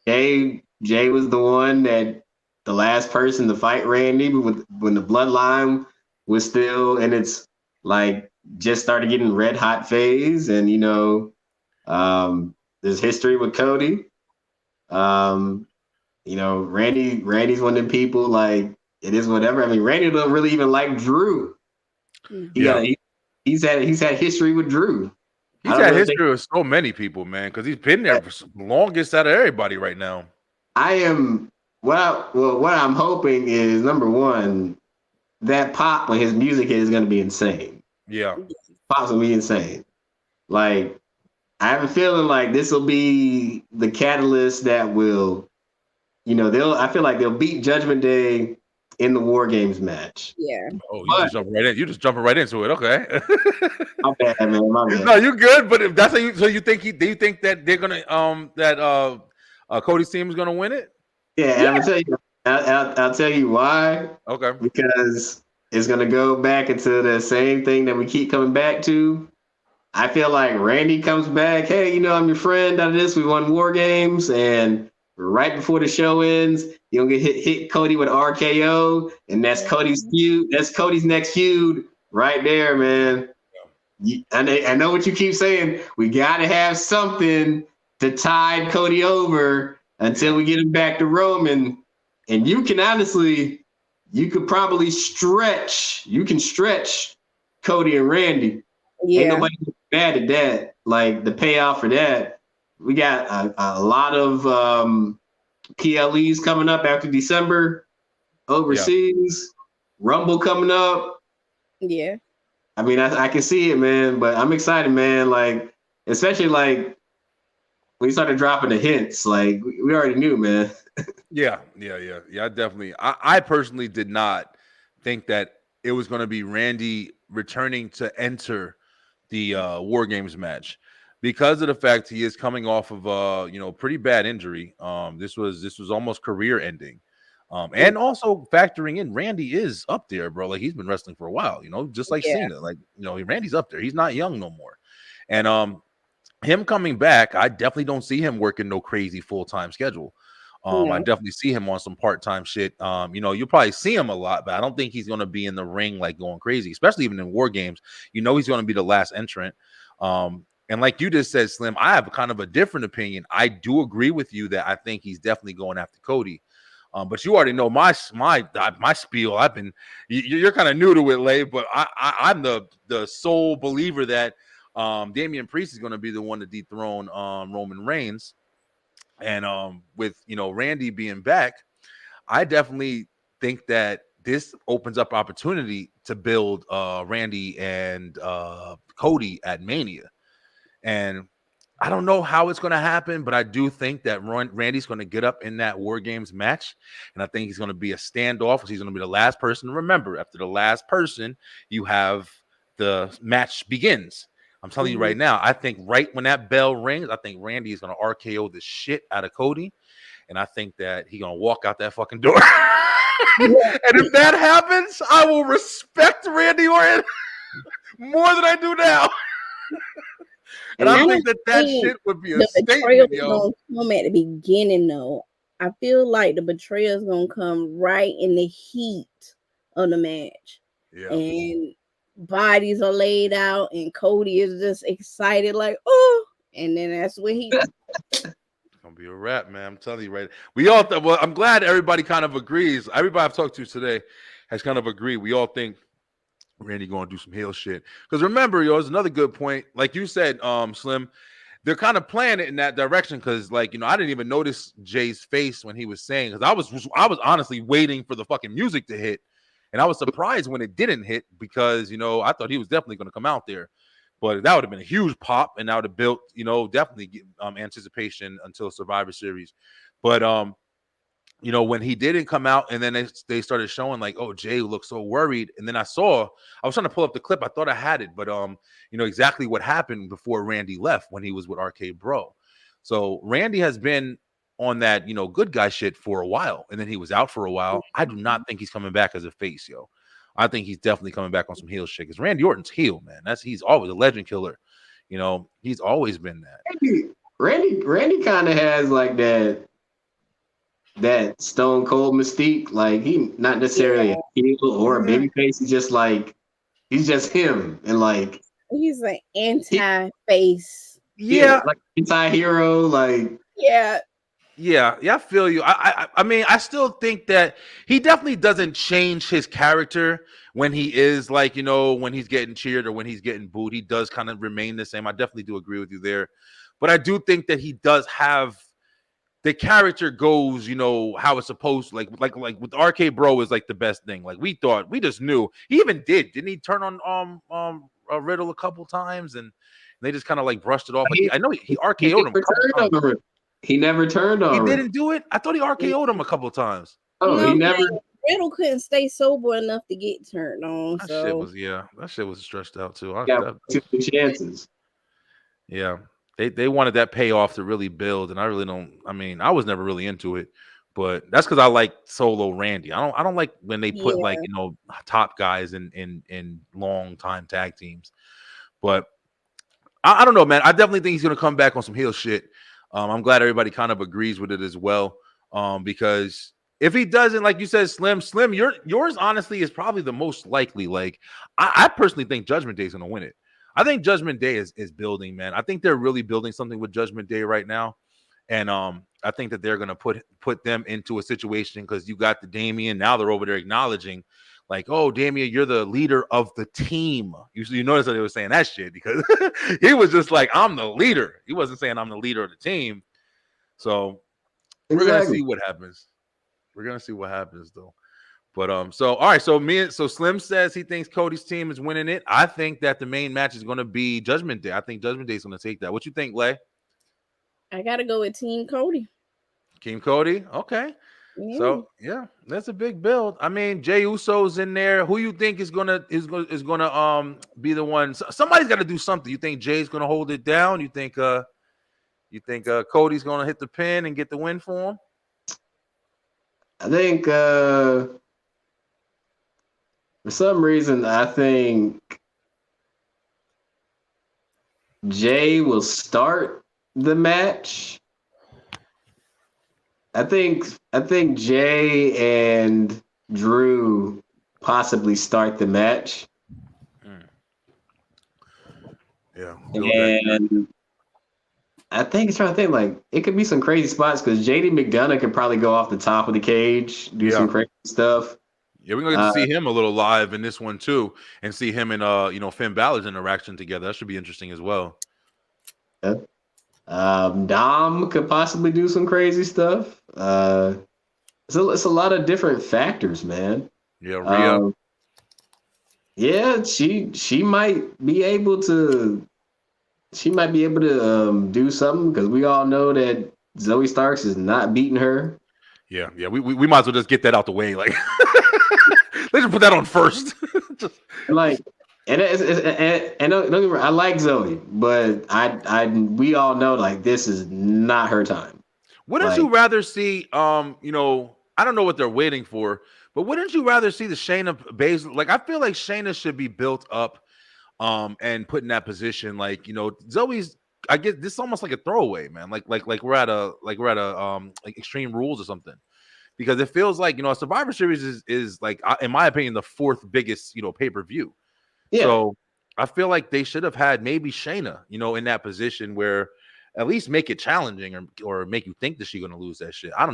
Jay was the one that the last person to fight Randy when the bloodline was still in its like just started getting red hot phase, and there's history with Cody. Randy's one of them people like it is whatever. I mean, Randy don't really even like Drew. He's had history with Drew. He's had history with so many people, man, because he's been there for the longest out of everybody right now. What I'm hoping is number one, that pop when his music hit is going to be insane. Yeah, pop's gonna be insane. Like I have a feeling like this will be the catalyst that will, I feel like they'll beat Judgment Day in the War Games match. Yeah. Oh, just jumping right in. You just jumping right into it. Okay. My bad, man. My bad. No, you good. But if that's how you, so you think do you think that they're gonna Cody's team is gonna win it? Yeah, and I'm gonna tell you. I'll tell you why. Okay. Because it's gonna go back into the same thing that we keep coming back to. I feel like Randy comes back. Hey, I'm your friend. Out of this, we won War Games, and right before the show ends, you're gonna get hit Cody with RKO, and that's Cody's feud. That's Cody's next feud right there, man. I know what you keep saying. We gotta have something to tide Cody over until we get him back to Roman. And you could probably stretch Cody and Randy. Yeah. Ain't nobody mad at that. Like the payoff for that. We got a lot of PLEs coming up after December overseas. Rumble coming up. Yeah. I mean, I can see it, man, but I'm excited, man. Like, especially like when you started dropping the hints, like we already knew, man. Yeah, definitely. I personally did not think that it was going to be Randy returning to enter the War Games match because of the fact he is coming off of a pretty bad injury. This was almost career ending. And also factoring in Randy is up there, bro. Like he's been wrestling for a while, just like Cena. Like, Randy's up there. He's not young no more. And him coming back, I definitely don't see him working no crazy full-time schedule. I definitely see him on some part-time shit. You'll probably see him a lot, but I don't think he's going to be in the ring like going crazy, especially even in War Games. He's going to be the last entrant. And like you just said, Slim, I have kind of a different opinion. I do agree with you that I think he's definitely going after Cody. But you already know my spiel. You're kind of new to it, Lay, but I'm the sole believer that Damian Priest is going to be the one to dethrone Roman Reigns. And with Randy being back, I definitely think that this opens up opportunity to build Randy and Cody at Mania. And I don't know how it's going to happen, but I do think that Randy's going to get up in that War Games match, and I think he's going to be a standoff. He's going to be the last person to remember. After the last person, you have the match begins. I'm telling you right now, I think right when that bell rings, I think Randy is going to RKO the shit out of Cody, and I think that he's going to walk out that fucking door. And if that happens, I will respect Randy Orton more than I do now. And I think that shit would be a statement, yo. Gonna come at the beginning, though. I feel like the betrayal is gonna come right in the heat of the match, and bodies are laid out, and Cody is just excited, like, oh, and then that's when he. It's gonna be a wrap, man. I'm telling you, right? We all thought. Well, I'm glad everybody kind of agrees. Everybody I've talked to today has kind of agreed. We all think Randy going to do some heel shit. Because remember, yo, there's another good point. Like you said, Slim, they're kind of playing it in that direction. Because, like, you know, I didn't even notice Jay's face when he was saying. Because I was honestly waiting for the fucking music to hit, and I was surprised when it didn't hit because, you know, I thought he was definitely going to come out there. But that would have been a huge pop, and that would have built, you know, definitely anticipation until Survivor Series. But you know, when he didn't come out, and then they started showing like, oh, Jay looked so worried. And then I was trying to pull up the clip. I thought I had it, but you know, exactly what happened before Randy left when he was with RK Bro. So Randy has been on that, you know, good guy shit for a while, and then he was out for a while. I do not think he's coming back as a face, yo. I think he's definitely coming back on some heel shit because Randy Orton's heel, man. He's always a legend killer. You know, he's always been that. Randy kind of has like that Stone Cold mystique. Like, he not necessarily a heel or a babyface. He's just him, and like he's an anti-face. Yeah, like anti-hero. Like, yeah, I feel you. I mean, I still think that he definitely doesn't change his character when he is, like, you know, when he's getting cheered or when he's getting booed. He does kind of remain the same. I definitely do agree with you there, but I do think that he does have. The character goes, you know, how it's supposed to, like with RK Bro is like the best thing. Like, we just knew. He even didn't he turn on Riddle a couple times, and they just kind of like brushed it off. Like, I know he RKO'd him a couple times. He never turned on. He didn't do it. I thought he RKO'd him a couple times. Oh, no, he never. Riddle couldn't stay sober enough to get turned on. That shit was stretched out too. Got 2 chances. Yeah. They wanted that payoff to really build, and I really don't. I mean, I was never really into it, but that's because I like solo Randy. I don't like when they put like, you know, top guys in long time tag teams. But I don't know, man. I definitely think he's gonna come back on some heel shit. I'm glad everybody kind of agrees with it as well. Because if he doesn't, like you said, Slim, yours honestly is probably the most likely. Like, I personally think Judgment Day is gonna win it. I think Judgment Day is building, man. I think they're really building something with Judgment Day right now. And I think that they're going to put them into a situation because you got the Damian. Now they're over there acknowledging like, oh, Damian, you're the leader of the team. You notice that they were saying that shit because he was just like, I'm the leader. He wasn't saying I'm the leader of the team. So we're going to see what happens. We're going to see what happens, though. But so all right, so Slim says he thinks Cody's team is winning it. I think that the main match is going to be Judgment Day. I think Judgment Day is going to take that. What you think, Lay? I gotta go with Team Cody. Team Cody, okay. Yeah. So yeah, that's a big build. I mean, Jey Uso's in there. Who you think is gonna be the one? Somebody's got to do something. You think Jay's gonna hold it down? You think Cody's gonna hit the pin and get the win for him? I think for some reason, I think Jay will start the match. I think Jay and Drew possibly start the match. Yeah. And I think it's trying to think like it could be some crazy spots because JD McDonough could probably go off the top of the cage, do some crazy stuff. Yeah, we're gonna get to see him a little live in this one too, and see him and Finn Balor's interaction together. That should be interesting as well. Yeah. Dom could possibly do some crazy stuff. It's a lot of different factors, man. Yeah, Rhea. Yeah, she might be able to she might be able to do something because we all know that Zoe Starks is not beating her. Yeah. We might as well just get that out the way. Like, let's just put that on first. Just, Like, and don't get me wrong, I like Zoe, but we all know like this is not her time. wouldn't Like, you rather see, I don't know what they're waiting for, but wouldn't you rather see the Shayna Baszler? Like, I feel like Shayna should be built up, and put in that position. Like, Zoe's. I guess this is almost like a throwaway, man. Like we're at a like Extreme Rules or something, because it feels like Survivor Series is like, in my opinion, the fourth biggest pay per view. yeah, So I feel like they should have had maybe Shayna, in that position where at least make it challenging, or make you think that she's gonna lose that shit. I'm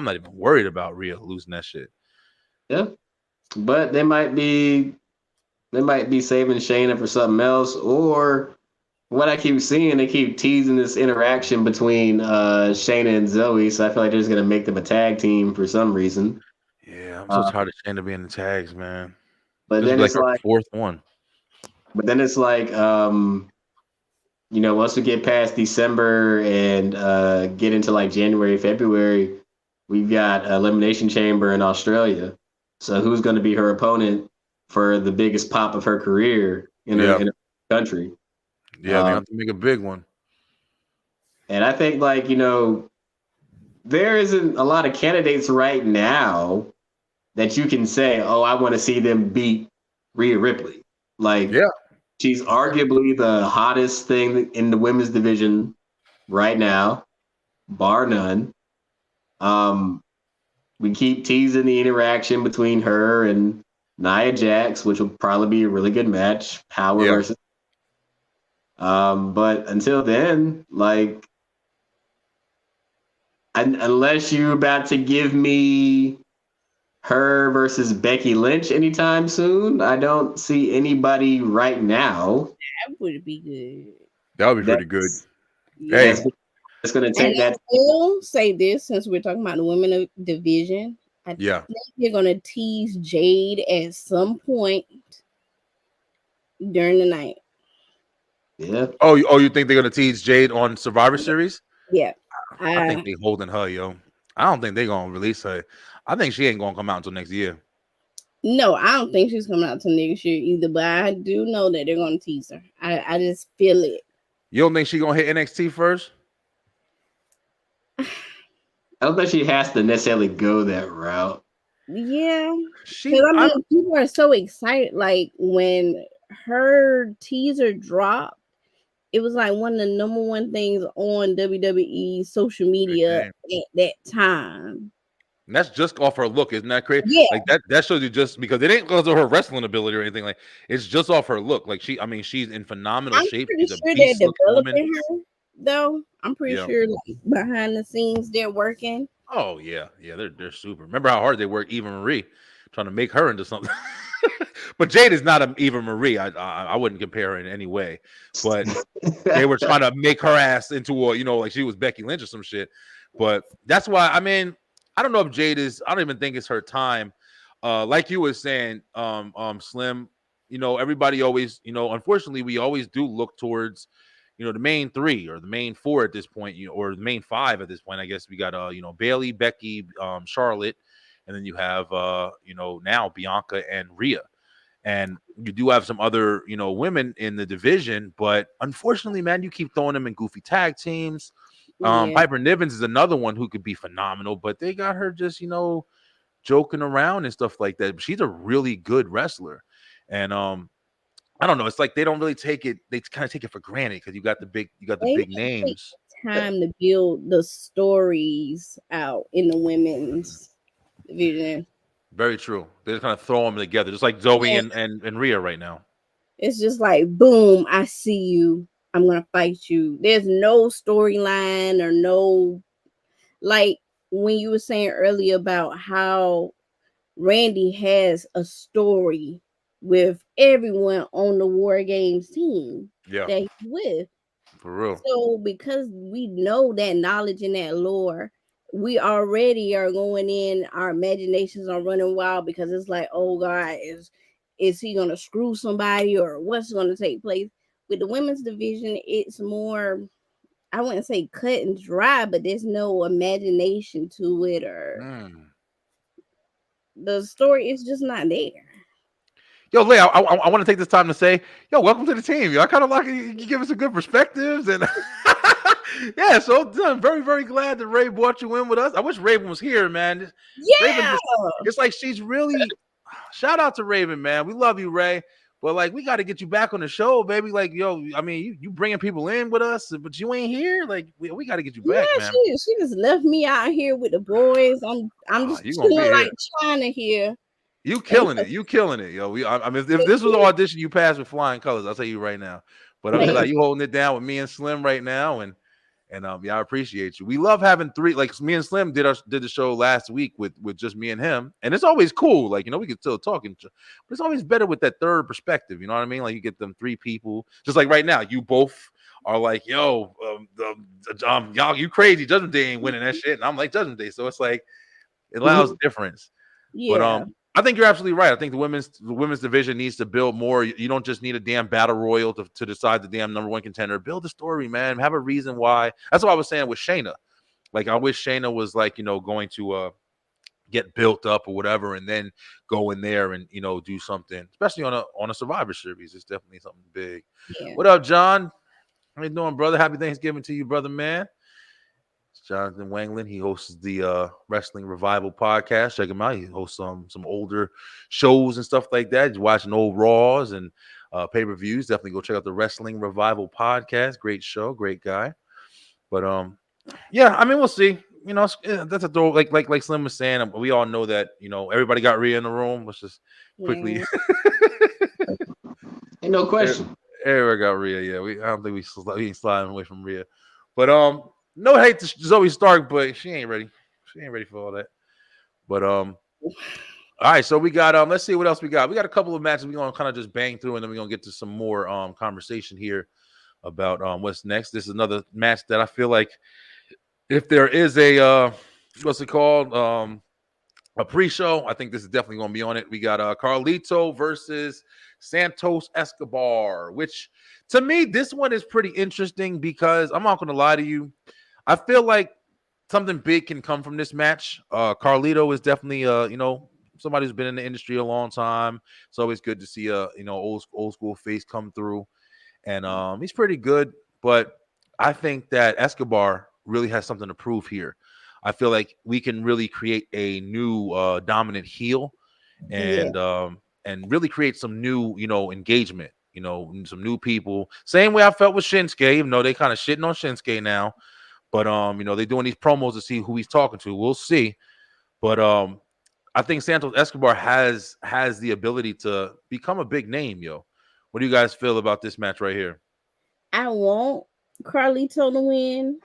not even worried about Rhea losing that shit. yeah. But they might be saving Shayna for something else, or what I keep seeing, they keep teasing this interaction between Shayna and Zoe. So I feel like they're just gonna make them a tag team for some reason. Yeah, I'm so tired of Shayna being in the tags, man. But This is then like it's her like, fourth one. once we get past December and get into like January, February, we've got Elimination Chamber in Australia. So who's going to be her opponent for the biggest pop of her career in a country? Yeah, they have to make a big one. And I think there isn't a lot of candidates right now that you can say, oh, I want to see them beat Rhea Ripley. Like, Yeah. she's arguably the hottest thing in the women's division right now, bar none. We keep teasing the interaction between her and Nia Jax, which will probably be a really good match, power versus. But until then, like, unless you're about to give me her versus Becky Lynch anytime soon, I don't see anybody right now. That would be good. That would be pretty good. Yeah. Hey, it's going to take And I that. will say this, since we're talking about the women division. I Yeah. think they're going to tease Jade at some point during the night. Yeah. Oh, you think they're gonna tease Jade on Survivor Series? Yeah. I think they holding her, yo. I don't think they're gonna release her. I think she ain't gonna come out until next year. No, I don't think she's coming out till next year either, but I do know that they're going to tease her. I just feel it. You don't think she gonna hit NXT first? I don't think she has to necessarily go that route. Yeah. Because people are so excited. Like, when her teaser dropped, it was like one of the number one things on WWE social media at that time. And that's just off her look, isn't that crazy? Yeah. Like that shows you, just because it ain't because of her wrestling ability or anything. Like, it's just off her look. Like, she's in phenomenal shape. Pretty She's sure a they're beast-looking developing her, though. I'm pretty sure, like, behind the scenes they're working. Oh yeah, they're super. Remember how hard they worked Eva Marie trying to make her into something. But Jade is not an Eva Marie. I wouldn't compare her in any way. But they were trying to make her ass into like she was Becky Lynch or some shit. But that's why, I mean, I don't know if Jade is. I don't even think it's her time. Like you were saying, Slim. Everybody always, unfortunately, we always do look towards, the main three or the main four at this point, or the main five at this point. I guess we got Bailey, Becky, Charlotte, and then you have now Bianca and Rhea. And you do have some other, women in the division, but unfortunately, man, you keep throwing them in goofy tag teams. Piper Niven is another one who could be phenomenal, but they got her just, joking around and stuff like that. She's a really good wrestler. And I don't know. It's like they don't really take it. They kind of take it for granted because you got the big names. Time to build the stories out in the women's division. Very true. They just kind of throw them together, just like Zoe and Rhea right now. It's just like, boom, I see you. I'm going to fight you. There's no storyline or no, like when you were saying earlier about how Randy has a story with everyone on the War Games team that he's with. For real. So because we know that knowledge and that lore, we already are going in, our imaginations are running wild because it's like, oh God, is he gonna screw somebody or what's gonna take place? with the women's division, it's more, I wouldn't say cut and dry, but there's no imagination to it, or the story is just not there. Yo, Leigh, I want to take this time to say, yo, welcome to the team. Yo, I kind of like you give us some good perspectives, and yeah, so I'm very, very glad that Ray brought you in with us. I wish Raven was here, man. Raven Yeah. it's like she's really. Shout out to Raven, man. We love you, Ray. But like, we got to get you back on the show, baby. Like, yo, I mean, you bringing people in with us, but you ain't here. Like, we got to get you back, Yeah, man. she just left me out here with the boys. I'm just you gonna be chilling here. like China here. You killing it. You killing it, yo. I mean, if this was an audition, you passed with flying colors. I'll tell you right now. But I'm like, you holding it down with me and Slim right now, and yeah, I appreciate you. We love having three. Like me and Slim did the show last week with just me and him, and it's always cool. Like, you know, we can still talk, but it's always better with that third perspective. You know what I mean? Like, you get them three people, just like right now. You both are like, yo, y'all, you crazy. Judgment Day ain't winning that shit, and I'm like Judgment Day. So it's like it allows difference. Yeah. But I think you're absolutely right. I think the women's division needs to build more. You don't just need a damn battle royal to decide the damn number one contender. Build a story, man. Have a reason why. That's what I was saying with Shayna. Like, I wish Shayna was like, you know, going to get built up or whatever, and then go in there and, you know, do something, especially on a Survivor Series. It's definitely something big. Yeah. What up, John? How you doing, brother? Happy Thanksgiving to you, brother, man. Jonathan Wanglin. He hosts the Wrestling Revival podcast. Check him out. He hosts some older shows and stuff like that. He's watching old Raws and pay-per-views. Definitely go check out the Wrestling Revival podcast. Great show, great guy. But yeah, I mean, we'll see. You know, that's a throw. Like Slim was saying, we all know that, you know, everybody got Rhea in the room. Let's just quickly. Ain't no question. Everybody got Rhea. Yeah, I don't think we ain't sliding away from Rhea. But no hate to Zoe Stark, but she ain't ready. She ain't ready for all that. But all right, so we got let's see what else we got. We got a couple of matches we're gonna kind of just bang through, and then we're gonna get to some more conversation here about what's next. This is another match that I feel like if there is a what's it called? A pre-show, I think this is definitely gonna be on it. We got Carlito versus Santos Escobar, which to me, this one is pretty interesting because I'm not gonna lie to you. I feel like something big can come from this match. Carlito is definitely you know, somebody who's been in the industry a long time. It's always good to see you know, old school face come through, and he's pretty good. But I think that Escobar really has something to prove here. I feel like we can really create a new dominant heel, and really create some new, you know, engagement. You know, some new people. Same way I felt with Shinsuke, even though they kind of shitting on Shinsuke now. But you know, they're doing these promos to see who he's talking to. We'll see. But I think Santos Escobar has the ability to become a big name, yo. What do you guys feel about this match right here? I want Carlito to win,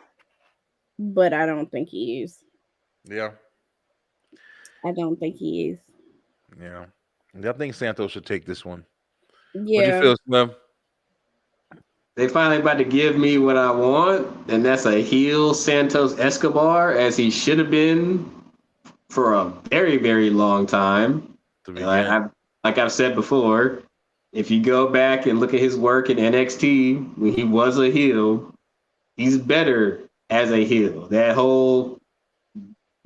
but I don't think he is. Yeah. I don't think he is. Yeah. I think Santos should take this one. Yeah. What do you feel, Slim? They finally about to give me what I want, and that's a heel Santos Escobar, as he should have been for a very, very long time. Like I've said before, if you go back and look at his work in NXT when he was a heel, he's better as a heel. That whole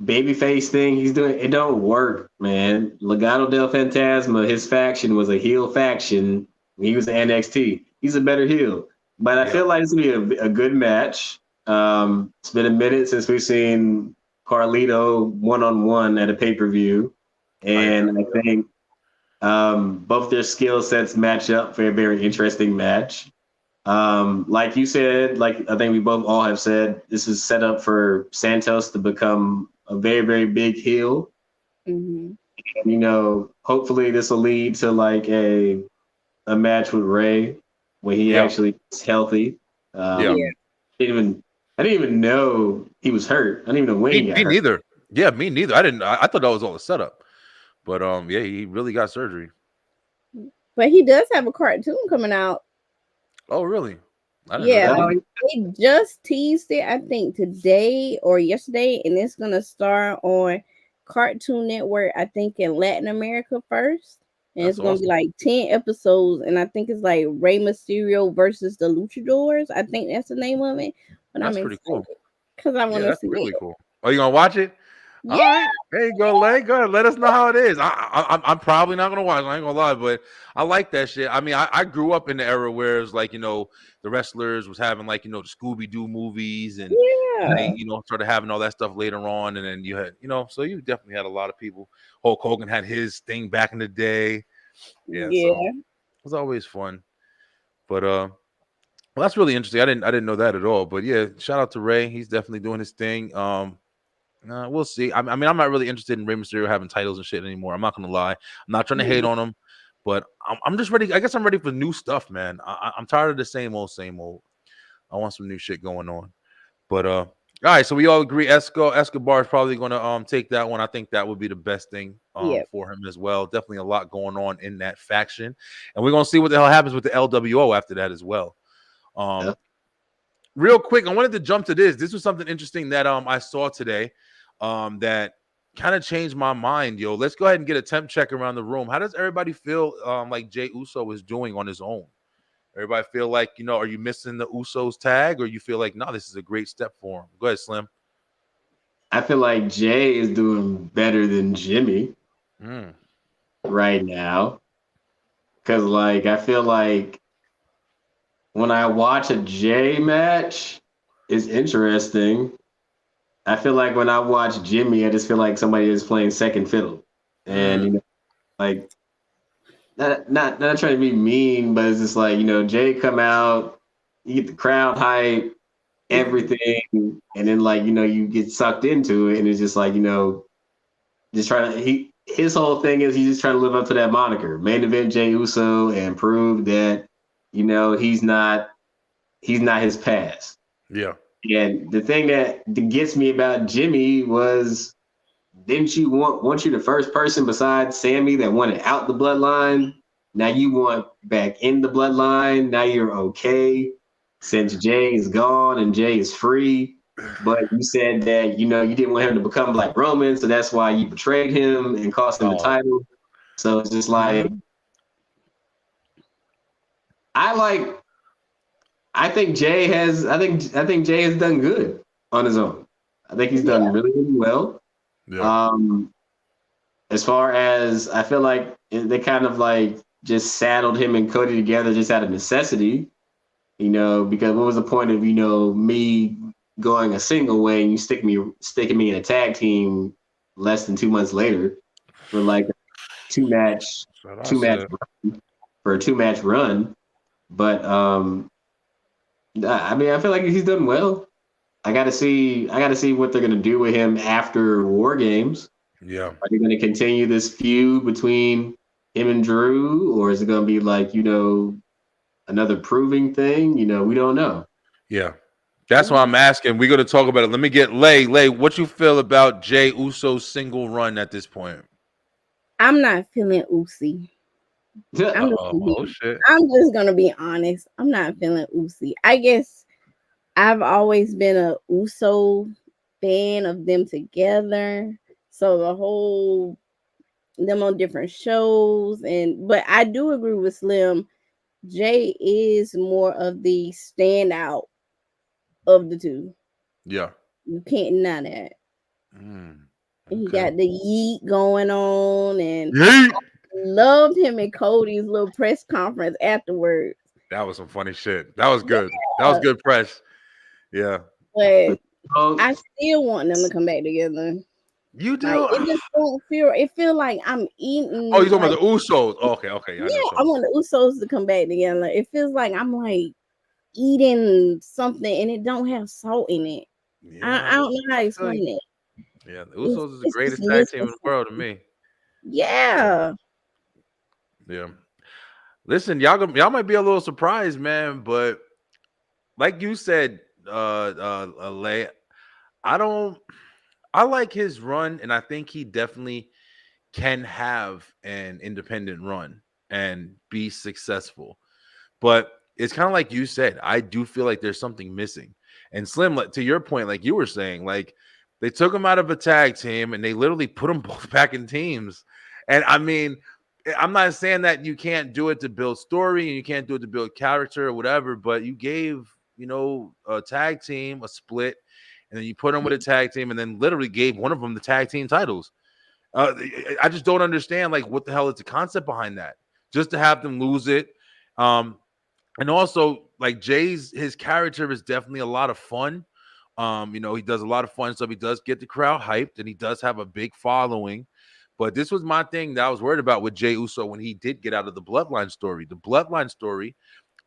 babyface thing he's doing, it don't work, man. Legado del Fantasma, his faction was a heel faction when he was in NXT. He's a better heel. But I feel like it's going to be a good match. It's been a minute since we've seen Carlito one-on-one at a pay-per-view. And I think both their skill sets match up for a very interesting match. Like you said, like I think we both all have said, this is set up for Santos to become a very, very big heel. Mm-hmm. And, you know, hopefully this will lead to like a match with Ray when he actually is healthy. I didn't even know he was hurt. I didn't even know when he got hurt. Me neither. Yeah, me neither. I thought that was all a setup. But yeah, he really got surgery. But he does have a cartoon coming out. Oh, really? I didn't know that. They just teased it, I think, today or yesterday, and it's gonna start on Cartoon Network, I think, in Latin America first, And it's gonna be like 10 episodes, and I think it's like Rey Mysterio versus the Luchadors. I think that's the name of it. But That's I'm pretty cool. excited because I want to That's see really it. cool. Are you gonna watch it? Yeah. All right, there you go, Lay. Go ahead. Let us know how it is. I'm probably not gonna watch. I ain't gonna lie, but I like that shit. I mean, I grew up in the era where it's like the wrestlers was having like the Scooby Doo movies, and they started having all that stuff later on, and then you had so you definitely had a lot of people. Hulk Hogan had his thing back in the day. Yeah. So it was always fun. But well, that's really interesting. I didn't know that at all. But yeah, shout out to Ray. He's definitely doing his thing. We'll see. I mean, I'm not really interested in Rey Mysterio having titles and shit anymore. I'm not gonna lie. I'm not trying to hate on him, but I'm just ready. I guess I'm ready for new stuff, man. I'm tired of the same old, same old. I want some new shit going on. But all right. So we all agree Escobar is probably gonna take that one. I think that would be the best thing for him as well. Definitely a lot going on in that faction, and we're gonna see what the hell happens with the LWO after that as well. Real quick, I wanted to jump to this. This was something interesting that I saw today that kind of changed my mind, yo. Let's go ahead and get a temp check around the room. How does everybody feel like Jey Uso is doing on his own? Everybody feel like, are you missing the Usos tag, or you feel like, no, this is a great step for him? Go ahead, Slim. I feel like Jay is doing better than Jimmy right now. Because, like, I feel like when I watch a Jay match, it's interesting. I feel like when I watch Jimmy, I just feel like somebody is playing second fiddle. And, like, not trying to be mean, but it's just like, Jay come out, you get the crowd hype, everything, and then, like, you get sucked into it, and it's just like, just trying to, his whole thing is he's just trying to live up to that moniker, main event Jey Uso, and prove that, he's not his past. Yeah. And the thing that gets me about Jimmy was, didn't you want you the first person besides Sammy that wanted out the bloodline? Now you want back in the bloodline. Now you're okay since Jay is gone and Jay is free. But you said that, you didn't want him to become like Roman, so that's why you betrayed him and cost him the title. So it's just like, I think Jay has done good on his own. I think he's done really, really well. Yeah. As far as, I feel like they kind of like just saddled him and Cody together just out of necessity, because what was the point of, me going a single way and you sticking me in a tag team less than 2 months later for like a two match run. But I mean, I feel like he's done well. I gotta see what they're gonna do with him after War Games. Yeah. Are they gonna continue this feud between him and Drew, or is it gonna be like, another proving thing? We don't know. Yeah. That's why I'm asking. We're gonna talk about it. Let me get Lay. Lay, what you feel about Jey Uso's single run at this point? I'm not feeling Usi. I'm just gonna be honest. I'm not feeling Usi. I guess I've always been a Uso fan of them together. So the whole them on different shows, but I do agree with Slim. Jay is more of the standout of the two. Yeah. You can't deny that. He got the yeet going on, and I loved him and Cody's little press conference afterwards. That was some funny shit. That was good. That was good press. Yeah. But I still want them to come back together. You do? Like, it just don't feel. It feel like I'm eating. Oh, you're talking about the Usos? Okay. Yeah, I want the Usos to come back together. It feels like I'm like eating something and it don't have salt in it. I don't know how to explain it. Yeah, the Usos is the greatest tag team in the world to me. Yeah. Yeah. Listen, y'all might be a little surprised, man, but like you said, Lay, I like his run, and I think he definitely can have an independent run and be successful. But it's kind of like you said, I do feel like there's something missing. And Slim, like, to your point, like you were saying, like they took him out of a tag team and they literally put them both back in teams. And I mean, I'm not saying that you can't do it to build story and you can't do it to build character or whatever, but you gave, a tag team a split, and then you put them with a tag team, and then literally gave one of them the tag team titles. I just don't understand, like, what the hell is the concept behind that? Just to have them lose it. And also, like, his character is definitely a lot of fun. He does a lot of fun stuff. He does get the crowd hyped, and he does have a big following. But this was my thing that I was worried about with Jey Uso when he did get out of the Bloodline story. The Bloodline story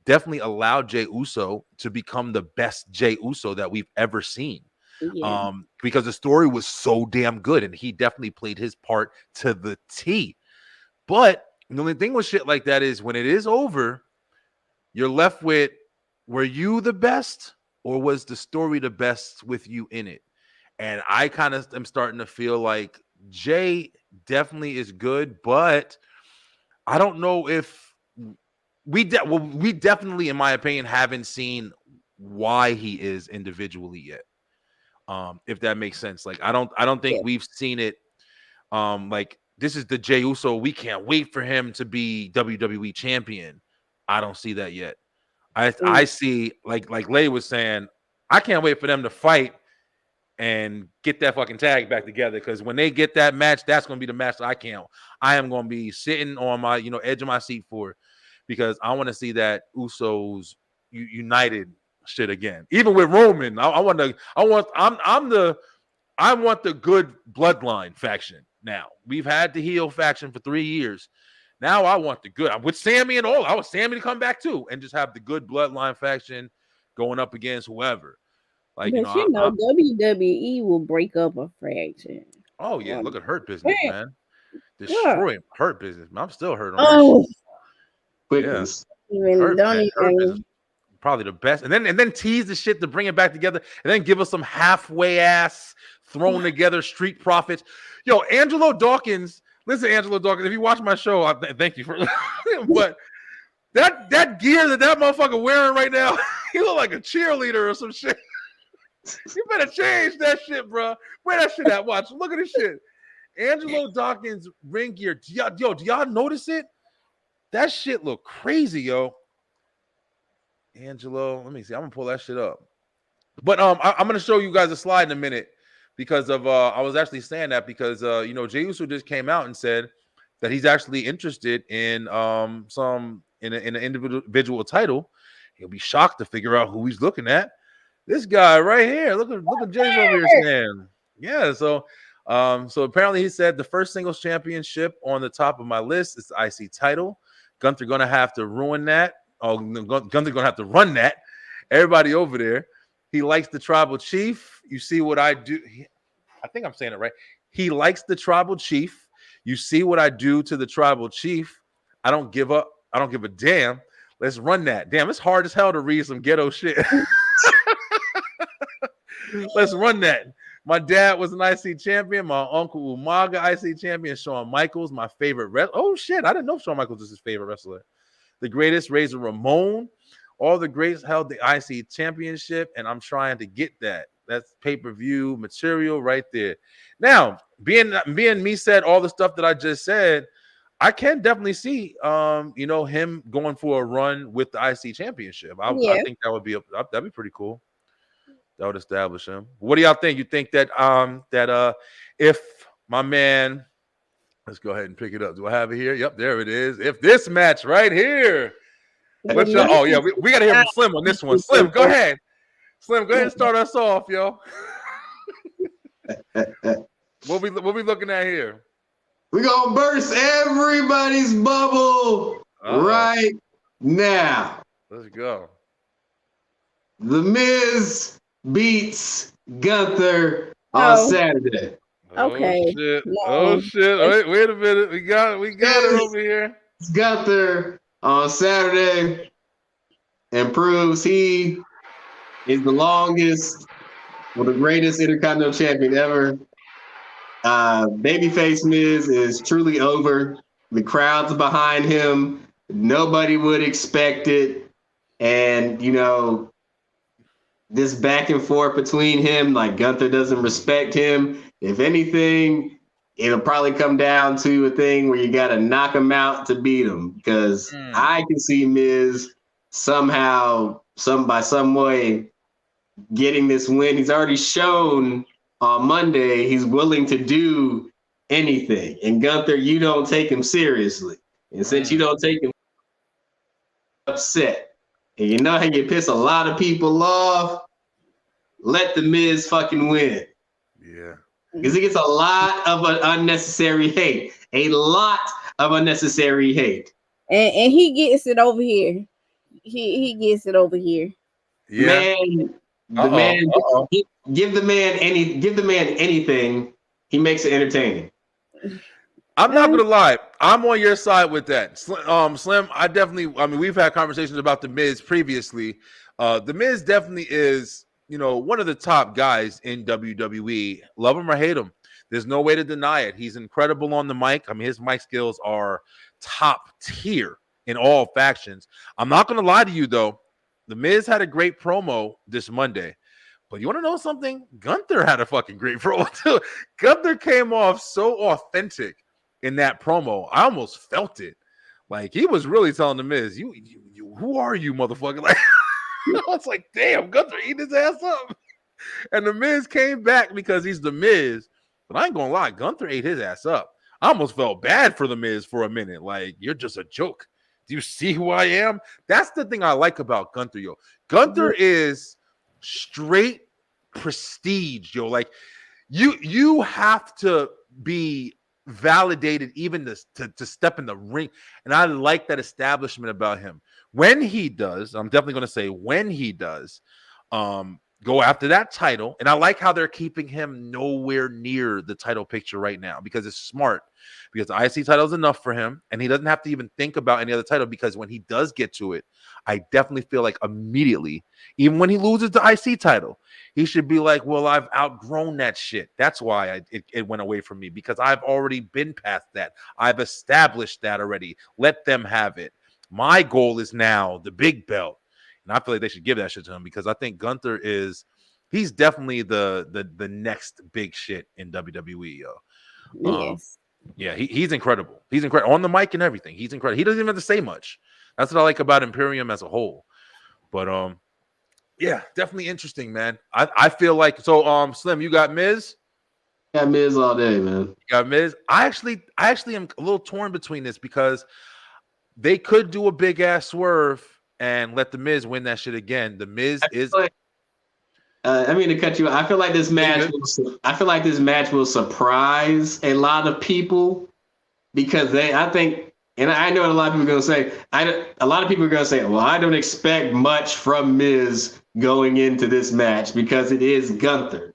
definitely allowed Jey Uso to become the best Jey Uso that we've ever seen. Yeah. Because the story was so damn good, and he definitely played his part to the T. But the only thing with shit like that is when it is over, you're left with, were you the best, or was the story the best with you in it? And I kind of am starting to feel like Jay definitely is good, but I don't know if we definitely, in my opinion, haven't seen why he is individually yet. If that makes sense. Like, I don't think we've seen it. Like, this is the Jey Uso. We can't wait for him to be WWE champion. I don't see that yet. I see, like Lay was saying, I can't wait for them to fight and get that fucking tag back together, because when they get that match, that's going to be the match that I am going to be sitting on my edge of my seat for, because I want to see that Usos united shit again. Even with Roman, I want the good bloodline faction now. We've had the heel faction for 3 years. Now I want the good. I'm with Sammy and all. I want Sammy to come back too and just have the good bloodline faction going up against whoever. Like, but WWE will break up a faction. Oh yeah, look at Hurt Business, man. Yeah. Destroying Hurt Business. I'm still hurt on Quickness. Hurt Business, probably the best. And then tease the shit to bring it back together, and then give us some halfway ass thrown together Street Profits. Yo, Angelo Dawkins. Listen, Angelo Dawkins, if you watch my show, thank you for but that gear that motherfucker wearing right now, he look like a cheerleader or some shit. You better change that shit, bro. Where that shit at? Watch. Look at this shit. Angelo Dawkins ring gear. Do y'all notice it? That shit look crazy, yo. Angelo, let me see. I'm gonna pull that shit up. But I'm gonna show you guys a slide in a minute, because of I was actually saying that because Jey Uso just came out and said that he's actually interested in an individual title. He'll be shocked to figure out who he's looking at. This guy right here. Look at Jay's over here saying. Yeah, so apparently he said the first singles championship on the top of my list is the IC title. Gunther gonna have to ruin that. Oh, Gunther gonna have to run that. Everybody over there. He likes the tribal chief. You see what I do. I think I'm saying it right. He likes the tribal chief. You see what I do to the tribal chief. I don't give up. I don't give a damn. Let's run that. Damn, it's hard as hell to read some ghetto shit. Let's run that. My dad was an IC champion. My uncle Umaga, IC champion. Shawn Michaels, my favorite wrestler. Oh, shit. I didn't know Shawn Michaels was his favorite wrestler. The greatest, Razor Ramon. All the greats held the IC championship, and I'm trying to get that. That's pay-per-view material right there. Now, being me said all the stuff that I just said, I can definitely see him going for a run with the IC championship. I think that would be that'd be pretty cool. That would establish him. What do y'all think? You think that if my man, let's go ahead and pick it up. Do I have it here? Yep, there it is. If this match right here. Oh yeah, we gotta hear from Slim on this one. Slim, go ahead. Slim, go ahead and start us off, yo. What we looking at here? We're gonna burst everybody's bubble right now. Let's go. The Miz beats Gunther on Saturday. Okay. Oh shit. Wait a minute. We got it over here. Gunther on Saturday and proves he is the longest or the greatest Intercontinental Champion ever. Babyface Miz is truly over. The crowd's behind him. Nobody would expect it. And, this back and forth between him, like Gunther doesn't respect him. If anything, it'll probably come down to a thing where you got to knock him out to beat him. Because I can see Miz somehow, by some way, getting this win. He's already shown on Monday he's willing to do anything. And Gunther, you don't take him seriously. And since you don't take him upset, and you know how you piss a lot of people off, let the Miz fucking win. Yeah. Because he gets a lot of unnecessary hate. A lot of unnecessary hate. And he gets it over here. He gets it over here. Yeah. Man, give the man anything, he makes it entertaining. I'm not gonna lie, I'm on your side with that. Slim, we've had conversations about the Miz previously. The Miz definitely is, one of the top guys in WWE. Love him or hate him, there's no way to deny it. He's incredible on the mic. I mean, his mic skills are top tier in all factions. I'm not gonna lie to you though. The Miz had a great promo this Monday, but you want to know something? Gunther had a fucking great promo too. Gunther came off so authentic in that promo. I almost felt it. Like he was really telling the Miz, "You who are you, motherfucker?" Like I was like, "Damn, Gunther eating his ass up." And the Miz came back because he's the Miz. But I ain't gonna lie, Gunther ate his ass up. I almost felt bad for the Miz for a minute. Like you're just a joke. Do you see who I am? That's the thing I like about Gunther, yo. Gunther is straight prestige, yo. Like you have to be validated even to step in the ring. And I like that establishment about him. When he does, I'm definitely going to say when he does, go after that title. And I like how they're keeping him nowhere near the title picture right now because it's smart. Because the IC title is enough for him, and he doesn't have to even think about any other title because when he does get to it, I definitely feel like immediately, even when he loses the IC title, he should be like, well, I've outgrown that shit. That's why it went away from me because I've already been past that. I've established that already. Let them have it. My goal is now the big belt. And I feel like they should give that shit to him because I think Gunther he's definitely the next big shit in WWE, yo. Yes. Yeah, he's incredible. He's incredible on the mic and everything. He's incredible. He doesn't even have to say much. That's what I like about Imperium as a whole. But yeah, definitely interesting, man. I feel like Slim, you got Miz? Got Miz all day, man. You got Miz. I actually am a little torn between this because they could do a big ass swerve and let the Miz win that shit again. The Miz is. I mean to cut you. I feel like this match. I feel like this match will surprise a lot of people because I think, and I know what a lot of people are going to say. A lot of people are going to say, "Well, I don't expect much from Miz going into this match because it is Gunther."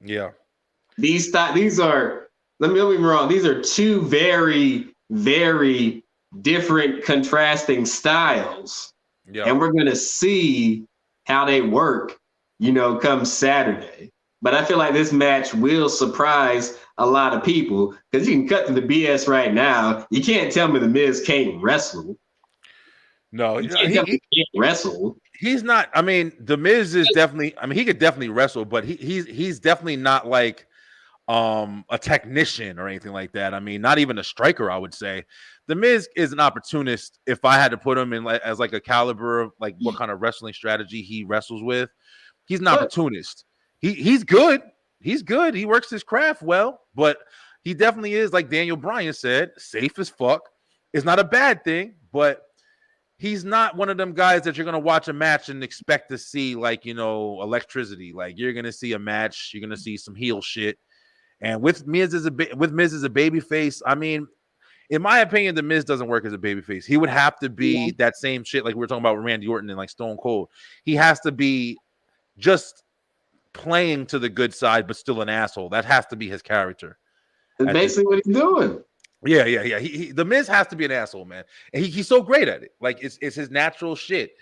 Yeah. These are. Let me be wrong. These are two very, very different, contrasting styles, and we're going to see how they work. Come Saturday. But I feel like this match will surprise a lot of people because you can cut through the BS right now. You can't tell me the Miz can't wrestle. No, he can't wrestle. He's not. I mean, the Miz is definitely. I mean, he could definitely wrestle, but he's definitely not like a technician or anything like that. I mean, not even a striker. I would say the Miz is an opportunist. If I had to put him in as like a caliber of like what kind of wrestling strategy he wrestles with. He's an opportunist. He's good. He's good. He works his craft well, but he definitely is, like Daniel Bryan said, safe as fuck. It's not a bad thing, but he's not one of them guys that you're going to watch a match and expect to see like, electricity. Like you're going to see a match. You're going to see some heel shit. And with Miz as a baby face, I mean, in my opinion, the Miz doesn't work as a babyface. He would have to be that same shit like we were talking about with Randy Orton and like Stone Cold. He has to be just playing to the good side, but still an asshole. That has to be his character. That's basically what he's doing. Yeah. The Miz has to be an asshole, man. And he's so great at it. Like it's his natural shit.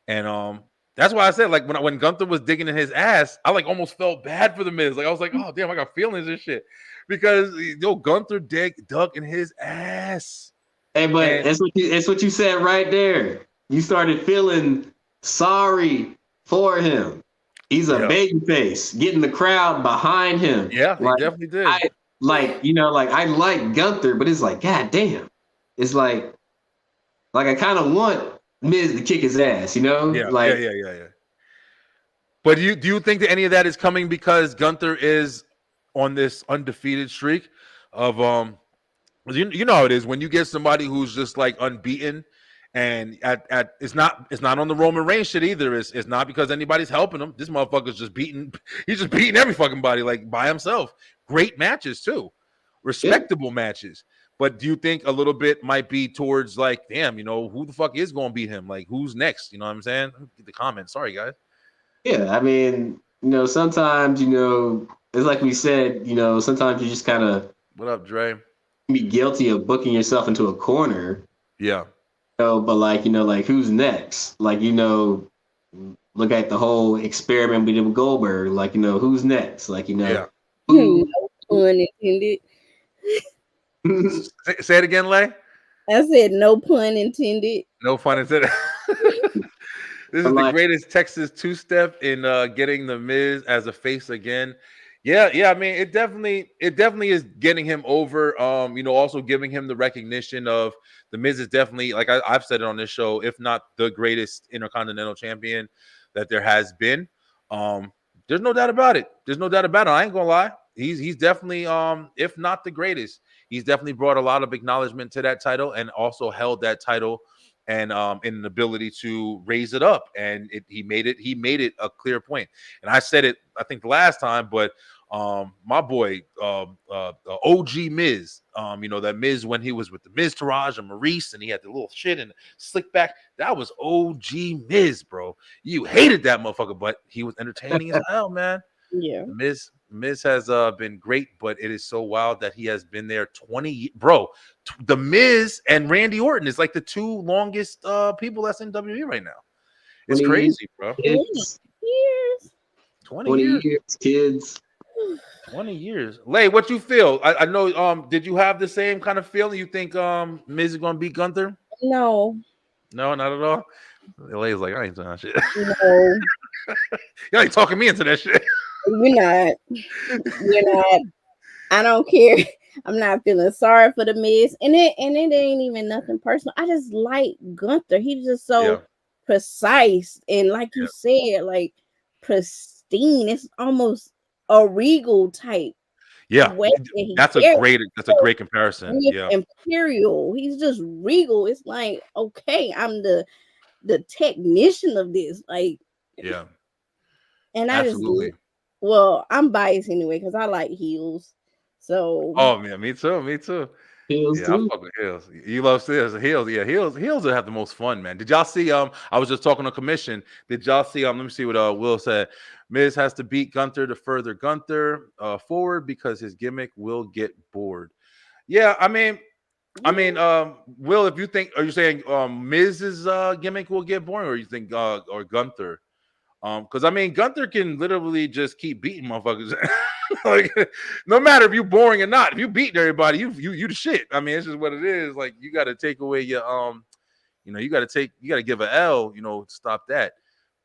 And that's why I said like when Gunther was digging in his ass, I like almost felt bad for the Miz. Like I was like, oh damn, I got feelings and shit because Gunther dug in his ass. Hey, but it's what you said right there. You started feeling sorry for him. He's a baby face, getting the crowd behind him. Yeah, he definitely did. like, like I like Gunther, but it's like, god damn. It's like I kind of want Miz to kick his ass, Yeah. But do you think that any of that is coming because Gunther is on this undefeated streak of you know how it is when you get somebody who's just like unbeaten, and it's not on the Roman Reigns shit either. It's not because anybody's helping him. This motherfucker's just beating. He's just beating every fucking body like by himself. Great matches too, respectable matches. But do you think a little bit might be towards like, damn, who the fuck is going to beat him? Like, who's next? You know what I'm saying? Get the comment. Sorry, guys. Yeah, I mean, sometimes, it's like we said, sometimes you just kind of What up, Dre? be guilty of booking yourself into a corner. Yeah. But like, like who's next? Like, look at the whole experiment we did with Goldberg. Like, who's next? Like, Yeah. No pun intended. Say it again, Lay. I said no pun intended. No pun intended. This is the greatest Texas two-step in getting the Miz as a face again. Yeah. I mean, it definitely is getting him over. Also giving him the recognition of the Miz is definitely, like I've said it on this show, if not the greatest Intercontinental Champion that there has been. There's no doubt about it. I ain't gonna lie. He's definitely, if not the greatest, he's definitely brought a lot of acknowledgement to that title and also held that title and in an ability to raise it up. And he made it a clear point. And I said it, I think the last time, but my boy, OG Miz, that Miz when he was with the Miz Taraj and Maurice and he had the little shit and slick back, that was OG Miz, bro. You hated that motherfucker, but he was entertaining as hell, man. Yeah. Miz has been great, but it is so wild that he has been there 20 years. Bro, the Miz and Randy Orton is like the two longest people that's in WWE right now. It's crazy, bro. Years. 20 years, kids. 20 years. Lay, what you feel? I know, did you have the same kind of feeling? You think Miz is going to beat Gunther? No. No, not at all? Lay's like, I ain't doing that shit. No. You ain't talking me into that shit. You're not. I don't care. I'm not feeling sorry for the Miz, and it ain't even nothing personal. I just like Gunther. He's just so precise and, like you said, like pristine. It's almost a regal type. Yeah, that's a great comparison. Yeah, imperial. He's just regal. It's like, okay, I'm the technician of this. Like, yeah, and I absolutely. just. Well, I'm biased anyway because I like heels. So. Oh man, me too. Heels yeah, too. I'm fucking heels. You love heels. Yeah, heels will have the most fun, man. Did y'all see? I was just talking on commission. Did y'all see? Let me see what Will said. Miz has to beat Gunther to further Gunther forward because his gimmick will get bored. Yeah, I mean, Will, if you think, are you saying Miz's gimmick will get boring, or you think or Gunther? Because I mean, Gunther can literally just keep beating motherfuckers. Like, no matter if you're boring or not, if you beat everybody, you the shit. I mean, it's just what it is. Like, you got to take away your you got to give an L, to stop that.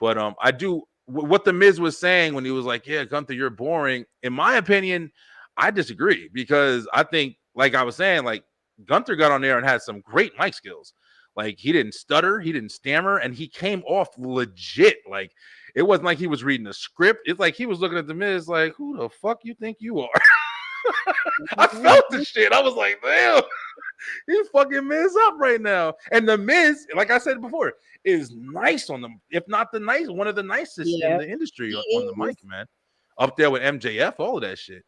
But I do what the Miz was saying when he was like, yeah, Gunther, you're boring. In my opinion, I disagree because I think, like I was saying, like Gunther got on there and had some great mic skills. Like, he didn't stutter, he didn't stammer, and he came off legit. Like, it wasn't like he was reading a script. It's like he was looking at the Miz like, who the fuck you think you are? I felt the shit. I was like, damn, he's fucking Miz up right now. And the Miz, like I said before, is nice on them, if not one of the nicest in the industry on the mic, man. Up there with MJF, all of that shit.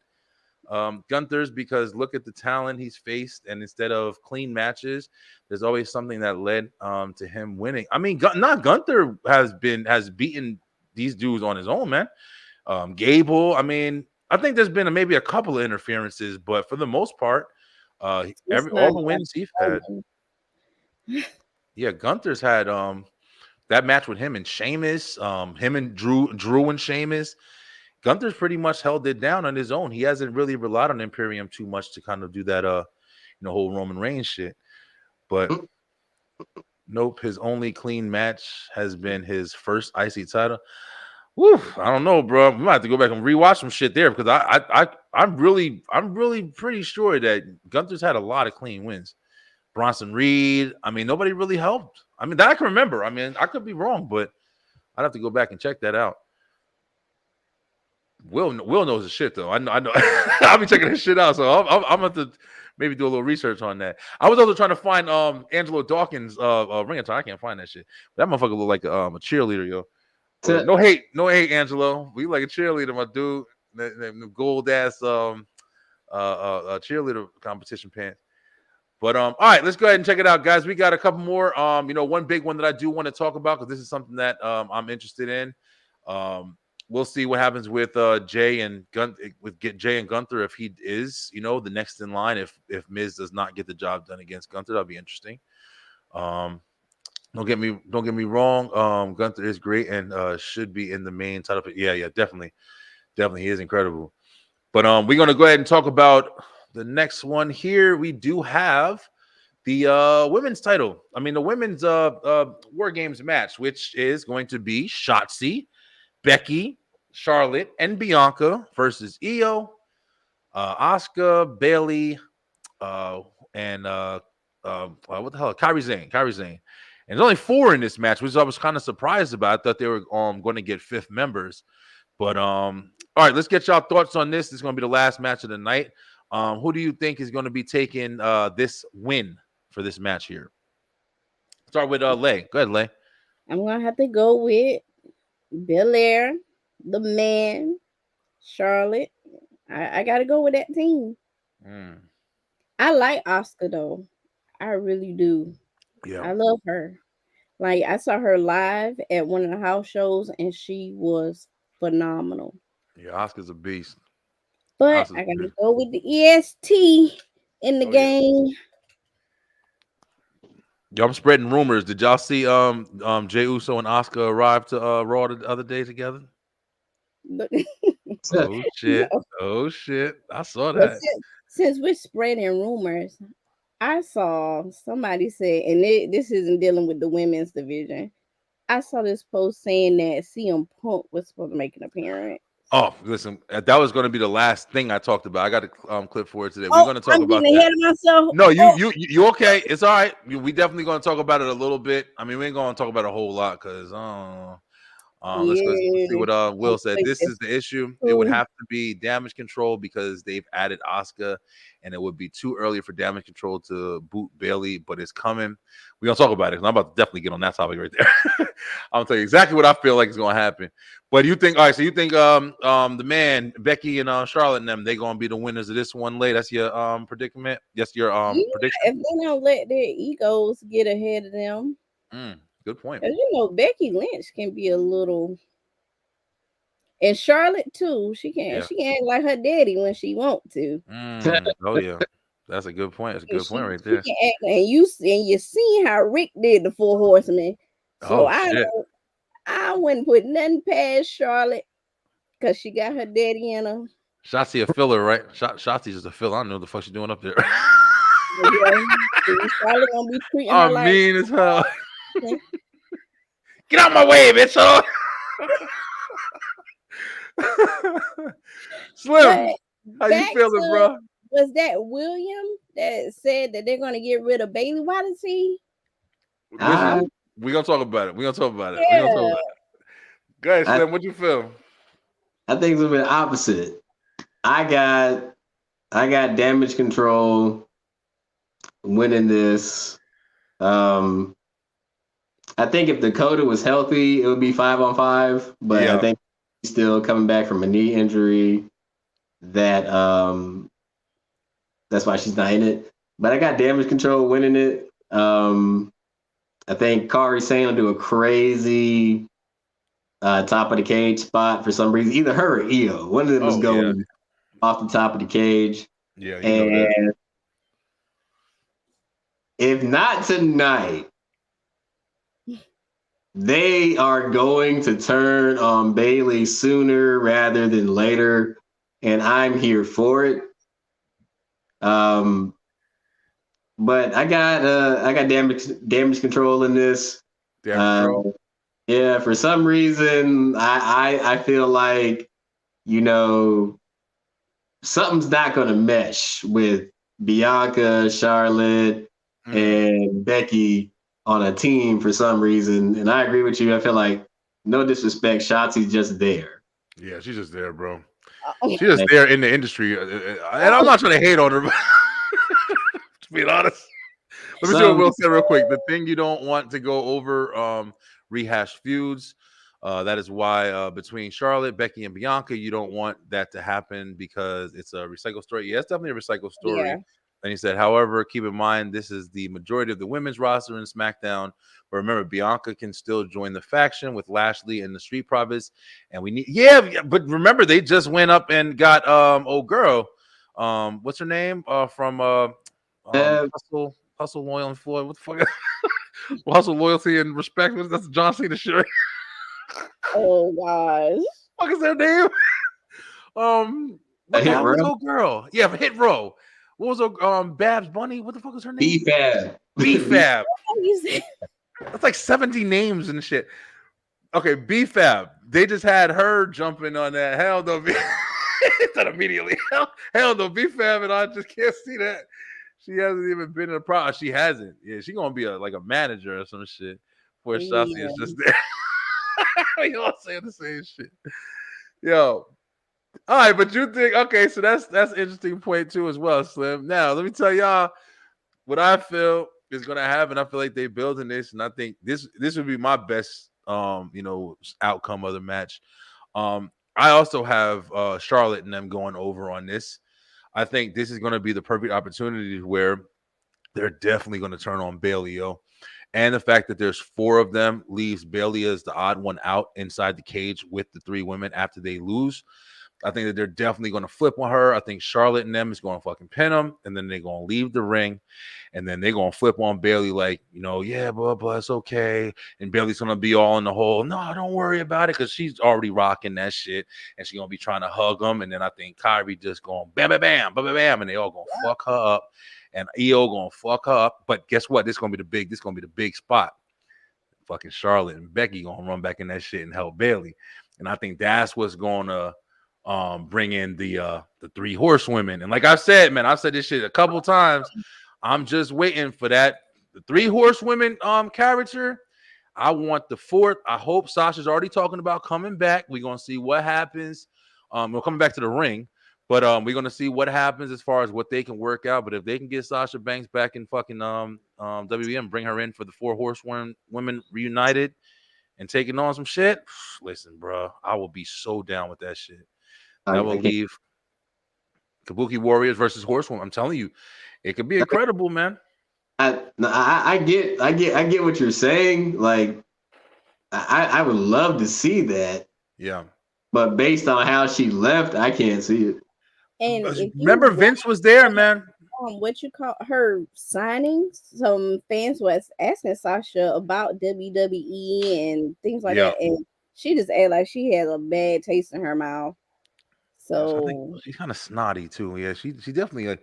Gunther's, because look at the talent he's faced, and instead of clean matches, there's always something that led to him winning. I mean, Gunther has beaten these dudes on his own, man. Gable, I mean, I think there's been maybe a couple of interferences, but for the most part, all the wins he's had. Yeah, Gunther's had that match with him and Sheamus, him and Drew and Sheamus. Gunther's pretty much held it down on his own. He hasn't really relied on Imperium too much to kind of do that whole Roman Reigns shit. But nope, his only clean match has been his first IC title. Woo, I don't know, bro. We might have to go back and rewatch some shit there because I'm really pretty sure that Gunther's had a lot of clean wins. Bronson Reed. I mean, nobody really helped. I mean, that I can remember. I mean, I could be wrong, but I'd have to go back and check that out. Will knows the shit though. I know. I'll be checking his shit out. So I'm going to maybe do a little research on that. I was also trying to find Angelo Dawkins ring attire. I can't find that shit. That motherfucker look like a cheerleader, yo. No hate, Angelo. We like a cheerleader, my dude. The gold ass cheerleader competition pants. But all right, let's go ahead and check it out, guys. We got a couple more. One big one that I do want to talk about because this is something that I'm interested in. We'll see what happens with Jay and Gunther if he is, the next in line. If Miz does not get the job done against Gunther, that'll be interesting. Don't get me wrong. Gunther is great and should be in the main title. Yeah, definitely, he is incredible. But we're gonna go ahead and talk about the next one here. We do have the women's title. I mean, the women's War Games match, which is going to be Shotzi, Becky, Charlotte, and Bianca versus Io, Asuka, Bailey, and what the hell? Kairi Sane. And there's only 4 in this match, which I was kind of surprised about. I thought they were going to get 5th members. But all right, let's get y'all thoughts on this. This is going to be the last match of the night. Who do you think is going to be taking this win for this match here? Start with Lay. Go ahead, Lay. I'm going to have to go with Belair, the man, Charlotte. I got to go with that team. I like Asuka, though. I really do. Yeah. I love her. Like, I saw her live at one of the house shows, and she was phenomenal. Yeah, Asuka's a beast. But I got to go with the EST in the game. Yo, I'm spreading rumors. Did y'all see Jey Uso and Asuka arrive to Raw the other day together? Oh shit! No. Oh shit! I saw that. Since we're spreading rumors, I saw somebody say, and this isn't dealing with the women's division. I saw this post saying that CM Punk was supposed to make an appearance. Oh, listen, that was going to be the last thing I talked about. I got a clip for it today. We're going to talk about that. Ahead of myself. No, you okay? It's all right. We definitely going to talk about it a little bit. I mean, we ain't going to talk about a whole lot because let's see what Will said. This is the issue. It would have to be Damage Control because they've added Asuka, and it would be too early for Damage Control to boot Bailey, but it's coming. We're going to talk about it. I'm about to definitely get on that topic right there. I'm going to tell you exactly what I feel like is going to happen. But you think, all right, so you think the man, Becky and Charlotte and them, they're going to be the winners of this one late? That's your predicament? Yes, your prediction? If they don't let their egos get ahead of them. Good point. Becky Lynch can be a little, and Charlotte too. She can act like her daddy when she want to. Oh yeah, that's a good point. That's a good point right there. She can act, and you seen how Rick did the 4 Horsemen. So I wouldn't put nothing past Charlotte because she got her daddy in her. Shotzi a filler, right? Shotzi's just a filler. I don't know what the fuck she's doing up there. Charlotte gonna be treating her like mean as hell. Get out my way, bitch! Slim, how you feeling, bro? Was that William that said that they're gonna get rid of Bailey? Why does he? We're gonna talk about it. We're gonna talk about it. Go ahead, Slim. What you feel? I think it's a bit opposite. I got Damage Control winning this. I think if Dakota was healthy, it would be 5-on-5. But I think he's still coming back from a knee injury. That's why she's not in it. But I got Damage Control winning it. I think Kairi Sane will do a crazy top of the cage spot for some reason. Either her or Io. One of them was going off the top of the cage. Yeah, you know that. If not tonight, they are going to turn on Bailey sooner rather than later, and I'm here for it. But I got damage control in this. Yeah, for some reason, I feel like, you know, something's not going to mesh with Bianca, Charlotte, and Becky on a team for some reason. And I agree with you. I feel like, no disrespect, Shotzi's just there. Yeah, she's just there, bro. Oh, She's just there in the industry, and I'm not trying to hate on her, but to be honest. Let me see what Some Will said real quick. The thing you don't want to go over rehashed feuds. That is why between Charlotte, Becky, and Bianca, you don't want that to happen because it's a recycled story. Yeah, it's definitely a recycled story. yeah. And he said, however, keep in mind this is the majority of the women's roster in SmackDown. But remember, Bianca can still join the faction with Lashley and the Street Profits. And we need, yeah, but remember, they just went up and got old girl. What's her name? From uh, Hustle, Loyal, and Floyd. What the fuck? Hustle, loyalty, and respect. That's John Cena shit. Right? Oh gosh. What is their name? What the Hit hell was Row, old girl? Yeah, for Hit Row. What was Babs Bunny? What the fuck was her name? B-Fab. B-Fab. You said- That's like 70 names and shit. Okay, B-Fab. They just had her jumping on that. Hell no, said immediately. Hell no, B-Fab, and I just can't see that. She hasn't even been in a pro. She hasn't. Yeah, she gonna be like a manager or some shit. Where Shotzi is just there. You all saying the same shit. Yo. All right, but you think okay, so that's an interesting point too as well, Slim. Now let me tell y'all what I feel is gonna happen. I feel like they building this, and I think this would be my best outcome of the match. I also have Charlotte and them going over on this. I think this is gonna be the perfect opportunity where they're definitely gonna turn on Bailey, yo. And the fact that there's 4 of them leaves Bailey as the odd one out inside the cage with the 3 women after they lose. I think that they're definitely going to flip on her. I think Charlotte and them is going to fucking pin them, and then they're going to leave the ring, and then they're going to flip on Bailey like, yeah, blah, blah, it's okay. And Bailey's going to be all in the hole. No, don't worry about it because she's already rocking that shit, and she's going to be trying to hug them. And then I think Kyrie just going bam, bam, bam, bam, bam, bam, and they all going to fuck her up, and EO going to fuck her up. But guess what? This is going to be the big spot. Fucking Charlotte and Becky going to run back in that shit and help Bailey. And I think that's what's going to bring in the 3 horsewomen. And like I said, man, I've said this shit a couple times. I'm just waiting for that. The 3 horsewomen character. I want the 4th. I hope Sasha's already talking about coming back. We're gonna see what happens. We're coming back to the ring, but we're gonna see what happens as far as what they can work out. But if they can get Sasha Banks back in fucking WWM, bring her in for the 4 horsewomen reunited and taking on some shit. Listen, bro, I will be so down with that shit. That will leave Kabuki Warriors versus Horsewoman. I'm telling you, it could be incredible, man. I get what you're saying. Like, I would love to see that. Yeah. But based on how she left, I can't see it. And remember, Vince was there, man. What you call her signings? Some fans was asking Sasha about WWE and things like that, and she just acted like she had a bad taste in her mouth. So I think she's kind of snotty too. Yeah, she definitely like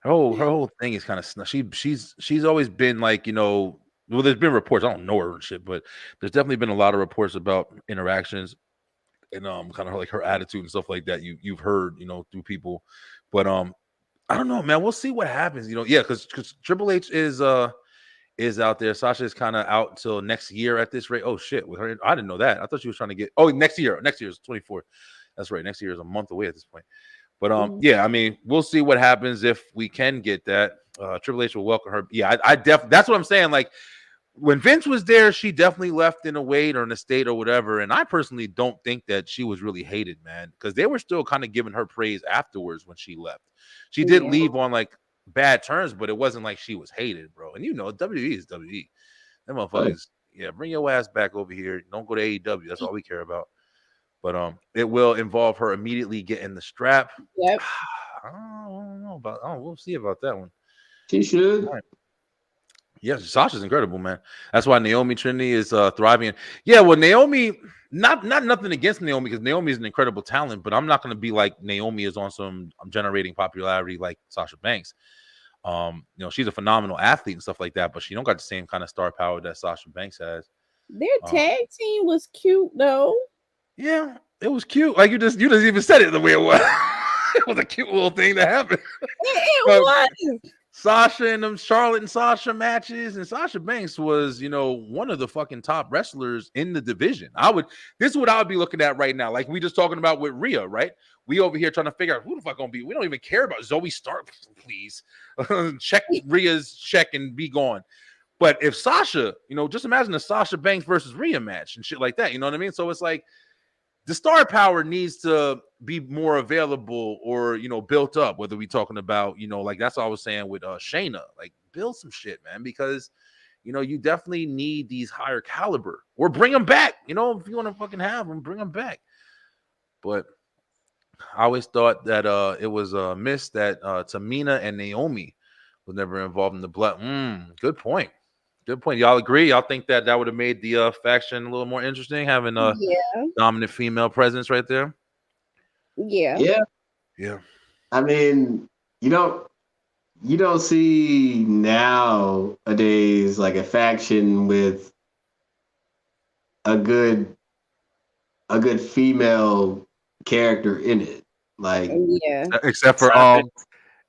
her whole thing is kind of snotty. She's always been like, well, there's been reports. I don't know her and shit, but there's definitely been a lot of reports about interactions and kind of like her attitude and stuff like that. You've heard through people, but I don't know, man. We'll see what happens. Yeah, because Triple H is out there. Sasha is kind of out till next year at this rate. Oh shit, with her, I didn't know that. I thought she was trying to get. Oh, next year. Next year is 24. That's right. Next year is a month away at this point. But yeah, I mean, we'll see what happens if we can get that. Triple H will welcome her. Yeah, I definitely. That's what I'm saying. Like when Vince was there, she definitely left in a weight or in a state or whatever. And I personally don't think that she was really hated, man, because they were still kind of giving her praise afterwards when she left. She did leave on like bad terms, but it wasn't like she was hated, bro. And WWE is WWE. Them motherfuckers, yeah, bring your ass back over here. Don't go to AEW. That's all we care about. But it will involve her immediately getting the strap. Yep. I don't know about. We'll see about that one. She should. Yes, Sasha's incredible, man. That's why Naomi Trinity is thriving. Yeah, well, Naomi, not nothing against Naomi because Naomi is an incredible talent, but I'm not going to be like Naomi is on some generating popularity like Sasha Banks. She's a phenomenal athlete and stuff like that, but she don't got the same kind of star power that Sasha Banks has. Their tag team was cute though. Yeah, it was cute. Like you just even said it the way it was. It was a cute little thing that happened. It But was. Sasha and them Charlotte and Sasha matches, and Sasha Banks was, one of the fucking top wrestlers in the division. This is what I would be looking at right now. Like we just talking about with Rhea, right? We over here trying to figure out who the fuck gonna be. We don't even care about Zoe Stark, please. Check Rhea's check and be gone. But if Sasha, just imagine a Sasha Banks versus Rhea match and shit like that. You know what I mean? So it's like the star power needs to be more available or, built up, whether we talking about, like that's what I was saying with Shayna, like build some shit, man, because, you definitely need these higher caliber or bring them back. If you want to fucking have them, bring them back. But I always thought that it was a miss that Tamina and Naomi was never involved in the blood. Good point. Good point. Y'all agree? Y'all think that would have made the faction a little more interesting, having a dominant female presence right there? Yeah. Yeah. I mean, you don't see nowadays like a faction with a good female character in it. Like except for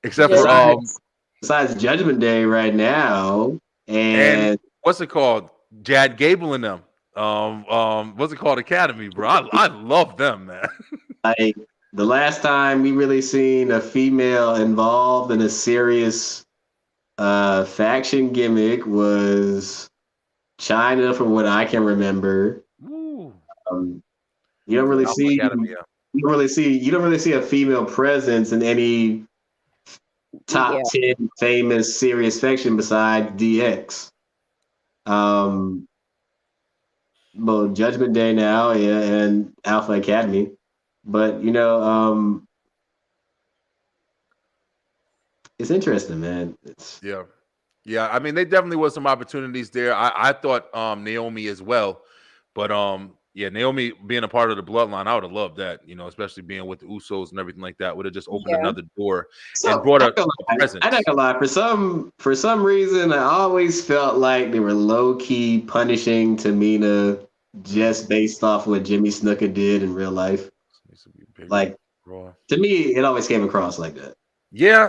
besides Judgment Day right now, and what's it called? Jad Gable and them. What's it called? Academy, bro. I love them, man. Like the last time we really seen a female involved in a serious faction gimmick was China, from what I can remember. You don't really see you don't really see a female presence in any top 10 famous serious faction besides DX. Well, Judgment Day now, and Alpha Academy. But it's interesting, man. Yeah. I mean, they definitely was some opportunities there. I thought Naomi as well, but Naomi being a part of the bloodline, I would have loved that. Especially being with the Usos and everything like that, would have just opened another door and brought a presence. I'm not gonna lie. For some reason, I always felt like they were low key punishing Tamina just based off what Jimmy Snuka did in real life. Like to me, it always came across like that. Yeah,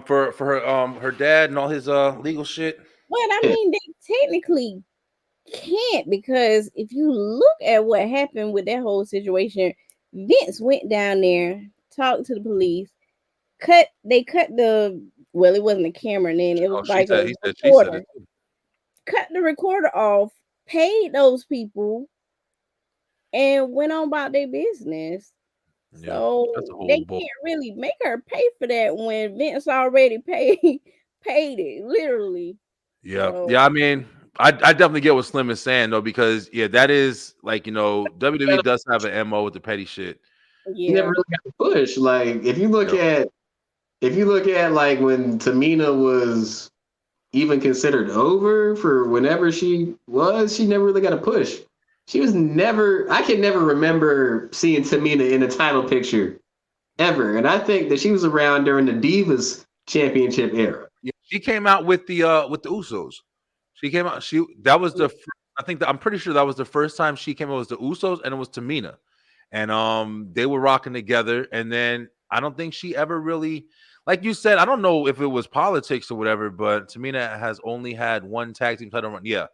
for her dad and all his legal shit. Well, I mean, they technically can't, because if you look at what happened with that whole situation, Vince went down there, talked to the police, cut the, well, it wasn't a camera then, it was like a recorder. Cut the recorder off, paid those people, and went on about their business. So they can't really make her pay for that when Vince already paid it, literally. Yeah. So, I mean, I definitely get what Slim is saying though, because that is like, WWE does have an MO with the petty shit. You never really got to push. Like if you look at like when Tamina was even considered over for whenever she never really got a push. She was I can never remember seeing Tamina in a title picture ever. And I think that she was around during the Divas Championship era. Yeah, she came out with the Usos. She came out. I'm pretty sure that was the first time she came out. It was the Usos and it was Tamina, and they were rocking together. And then I don't think she ever really, like you said, I don't know if it was politics or whatever, but Tamina has only had one tag team title run. Yeah,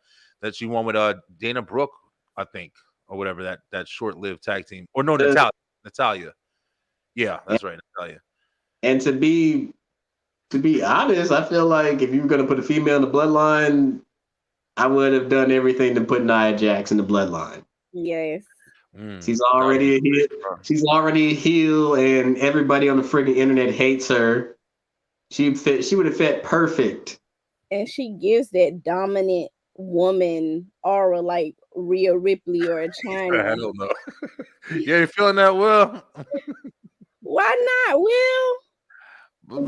that she won with Dana Brooke, I think, or whatever, that short-lived tag team. Or no, Natalia. Yeah, that's right, Natalia. And to be honest, I feel like if you were going to put a female in the bloodline, I would have done everything to put Nia Jax in the bloodline. Yes. She's already a heel. She's already a heel, and everybody on the freaking internet hates her. She would have fit perfect. And she gives that dominant woman aura like Rhea Ripley or China. I don't know. You ain't feeling that, Will? Why not, Will?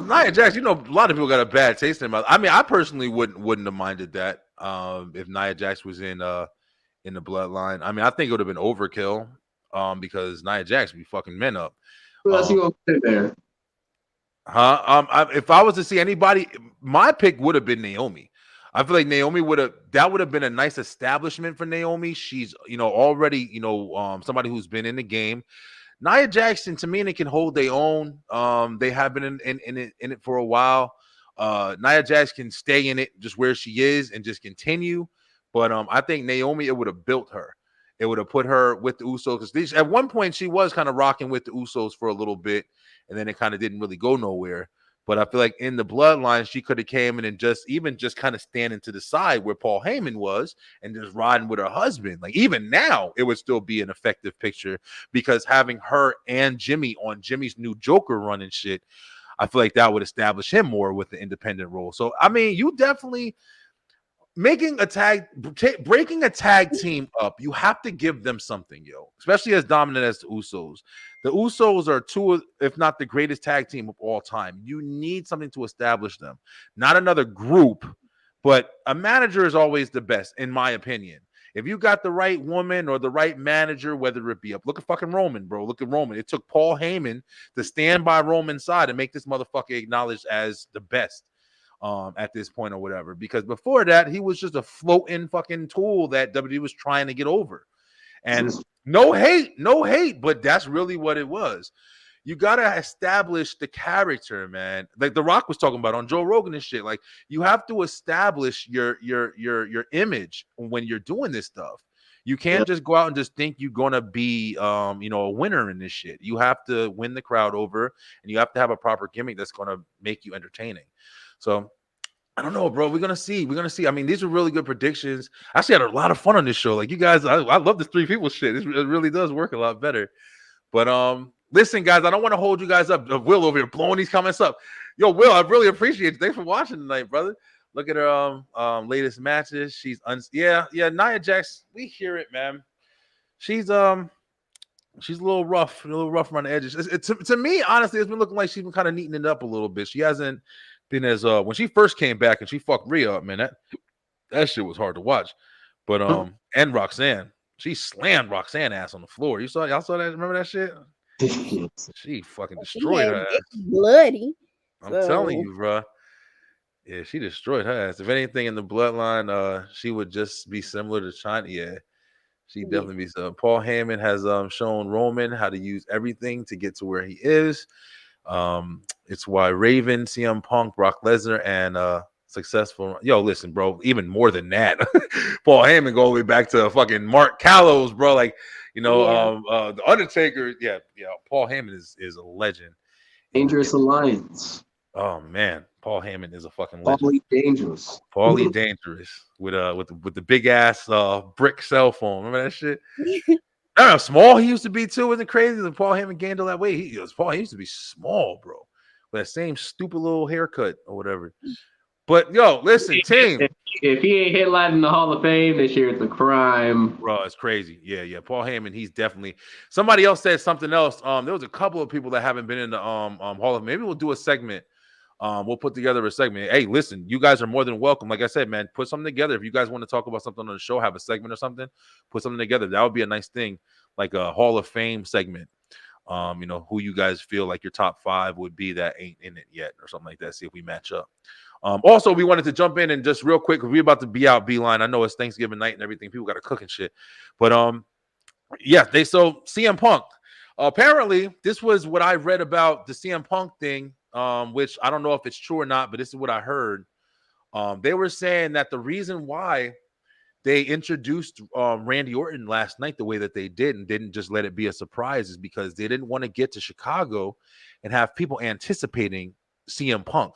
Nia Jax, a lot of people got a bad taste in their mouth. I mean, I personally wouldn't have minded that if Nia Jax was in the bloodline. I mean, I think it would have been overkill because Nia Jax would be fucking men up. Who else you gonna put there? If I was to see anybody, my pick would have been Naomi. I feel like Naomi would have been a nice establishment for Naomi. She's already somebody who's been in the game. Nia Jackson, Tamina can hold their own. They have been in it for a while. Nia Jax can stay in it just where she is and just continue. But I think Naomi, it would have built her. It would have put her with the Usos, because at one point she was kind of rocking with the Usos for a little bit, and then it kind of didn't really go nowhere. But I feel like in the bloodline, she could have came in and just kind of standing to the side where Paul Heyman was and just riding with her husband. Like even now, it would still be an effective picture, because having her and Jimmy on Jimmy's new Joker run and shit, I feel like that would establish him more with the independent role. So, I mean, you definitely breaking a tag team up, you have to give them something, especially as dominant as the Usos. The Usos are two, if not the greatest tag team of all time. You need something to establish them. Not another group, but a manager is always the best, in my opinion. If you got the right woman or the right manager, whether it be up, look at fucking Roman, bro. Look at Roman. It took Paul Heyman to stand by Roman's side and make this motherfucker acknowledged as the best at this point or whatever. Because before that, he was just a floating fucking tool that WWE was trying to get over. And no hate, but that's really what it was. You gotta establish the character, man. Like The Rock was talking about on Joe Rogan and shit. Like you have to establish your image when you're doing this stuff. You can't just go out and just think you're gonna be a winner in this shit. You have to win the crowd over, and you have to have a proper gimmick that's gonna make you entertaining. So I don't know, bro. We're gonna see. I mean, these are really good predictions. I actually had a lot of fun on this show. Like you guys, I love this three people shit. It really does work a lot better. But listen, guys, I don't want to hold you guys up. Will over here blowing these comments up. Yo, Will, I really appreciate it. Thanks for watching tonight, brother. Look at her latest matches. She's Nia Jax. We hear it, man. She's a little rough around the edges. To me, honestly, it's been looking like she's been kind of neatening it up a little bit. She hasn't been as when she first came back and she fucked Rhea up, man. That shit was hard to watch. But and Roxanne, she slammed Roxanne ass on the floor. Y'all saw that? Remember that shit? She fucking destroyed her ass. Bloody. I'm telling you, bro. Yeah, she destroyed her ass. If anything in the bloodline, she would just be similar to China. Yeah, she definitely be so. Paul Heyman has shown Roman how to use everything to get to where he is. It's why Raven, CM Punk, Brock Lesnar, and successful. Yo, listen, bro. Even more than that, Paul Heyman go all the way back to fucking Mark Callows, bro. Like the Undertaker. Yeah. Paul Heyman is a legend. Dangerous Alliance. Oh man, Paul Heyman is a fucking legend. Paulie Dangerous with the big ass brick cell phone. Remember that shit? I don't know how small he used to be too. Wasn't it crazy that Paul Heyman gained all that weight? He used to be small, bro, with that same stupid little haircut or whatever. But yo, listen, team. If he ain't headlining the Hall of Fame this year, it's a crime, bro. It's crazy. Yeah. Paul Heyman, he's definitely. Somebody else said something else. There was a couple of people that haven't been in the Hall of. Maybe we'll do a segment. We'll put together a segment. Hey, listen, you guys are more than welcome. Like I said, man, put something together. If you guys want to talk about something on the show, have a segment or something, put something together. That would be a nice thing, like a Hall of Fame segment. Who you guys feel like your top 5 would be that ain't in it yet, or something like that. See if we match up. Also, we wanted to jump in and just real quick, because we're about to be out Beeline. I know it's Thanksgiving night and everything. People got to cook and shit. But so CM Punk. Apparently, this was what I read about the CM Punk thing. Which I don't know if it's true or not, but this is what I heard. They were saying that the reason why they introduced Randy Orton last night the way that they did and didn't just let it be a surprise is because they didn't want to get to Chicago and have people anticipating CM Punk.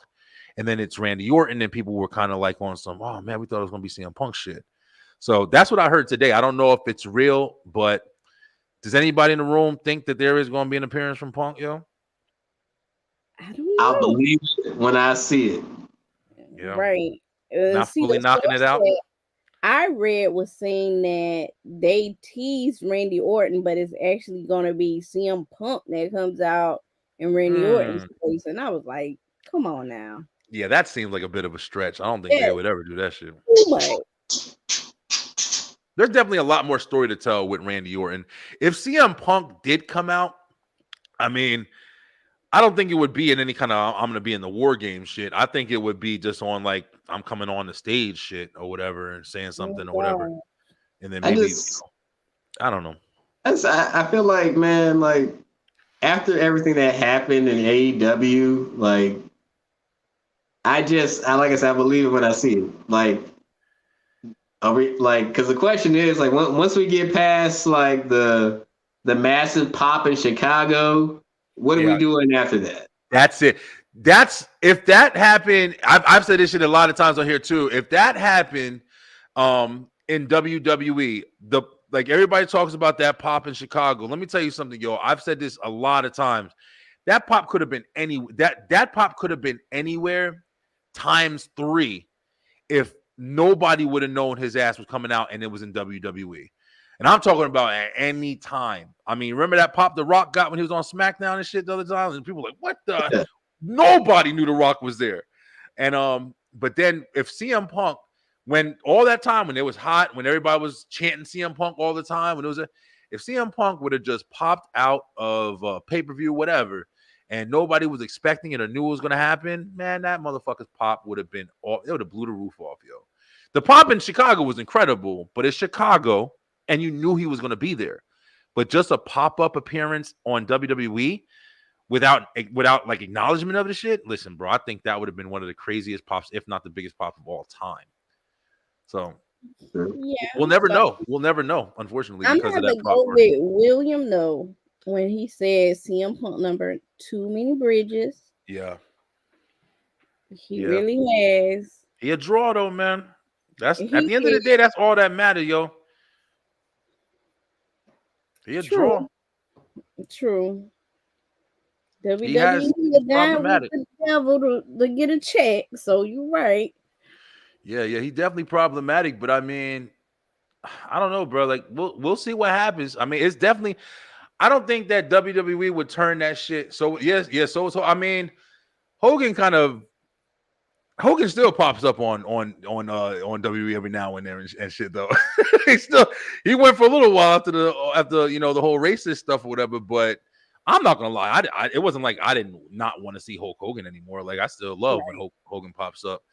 And then it's Randy Orton, and people were kind of like on some, oh man, we thought it was going to be CM Punk shit. So that's what I heard today. I don't know if it's real, but does anybody in the room think that there is going to be an appearance from Punk, yo? I don't know. I'll believe it when I see it. Yeah. Right. Not fully knocking it out. I read was saying that they teased Randy Orton, but it's actually going to be CM Punk that comes out in Randy Orton's place. And I was like, come on now. Yeah, that seems like a bit of a stretch. I don't think they would ever do that shit. There's definitely a lot more story to tell with Randy Orton. If CM Punk did come out, I mean, I don't think it would be in any kind of I'm gonna be in the war game shit. I think it would be just on like I'm coming on the stage shit or whatever and saying something or whatever. God. And then I maybe just, I don't know. I feel like, man, like after everything that happened in AEW, like like I said, I believe it when I see it. Like, are we like? Because the question is, like, once we get past like the massive pop in Chicago, what are we Yeah, doing after that? that's it. That's if that happened. I've said this shit a lot of times on here too. If that happened, in WWE, the like everybody talks about that pop in Chicago. Let me tell you something, yo. I've said this a lot of times. That pop could have been that pop could have been anywhere times 3 if nobody would have known his ass was coming out and it was in WWE. And I'm talking about at any time. I mean, remember that pop The Rock got when he was on SmackDown and shit the other time? And people were like, what the? Nobody knew The Rock was there. And but then if CM Punk, when all that time when it was hot, when everybody was chanting CM Punk all the time, when it was if CM Punk would have just popped out of pay-per-view, whatever, and nobody was expecting it or knew it was going to happen, man, that motherfucker's pop would have been it would have blew the roof off, yo. The pop in Chicago was incredible, but it's Chicago, and you knew he was going to be there. But just a pop-up appearance on WWE without like acknowledgement of the shit, listen, bro, I think that would have been one of the craziest pops, if not the biggest pop of all time. So Yeah, we'll never know. We'll never know, unfortunately, I'm because gonna of have that to pop. go with William though when he said CM Punk number too many bridges. Yeah. He really has. He a draw though, man. That's He at the end of the is day, that's all that matters, yo. He a draw. true. He has WWE down with problematic. the devil to get a check. So you're right. Yeah, he definitely problematic, but I mean, I don't know, bro. Like we'll see what happens. I mean, it's definitely I don't think that WWE would turn that shit. So so I mean, Hogan still pops up on WWE every now and then and shit though. he went for a little while after the whole racist stuff or whatever, but I'm not gonna lie, it wasn't like I didn't not want to see Hulk Hogan anymore. Like I still love when Hulk Hogan pops up.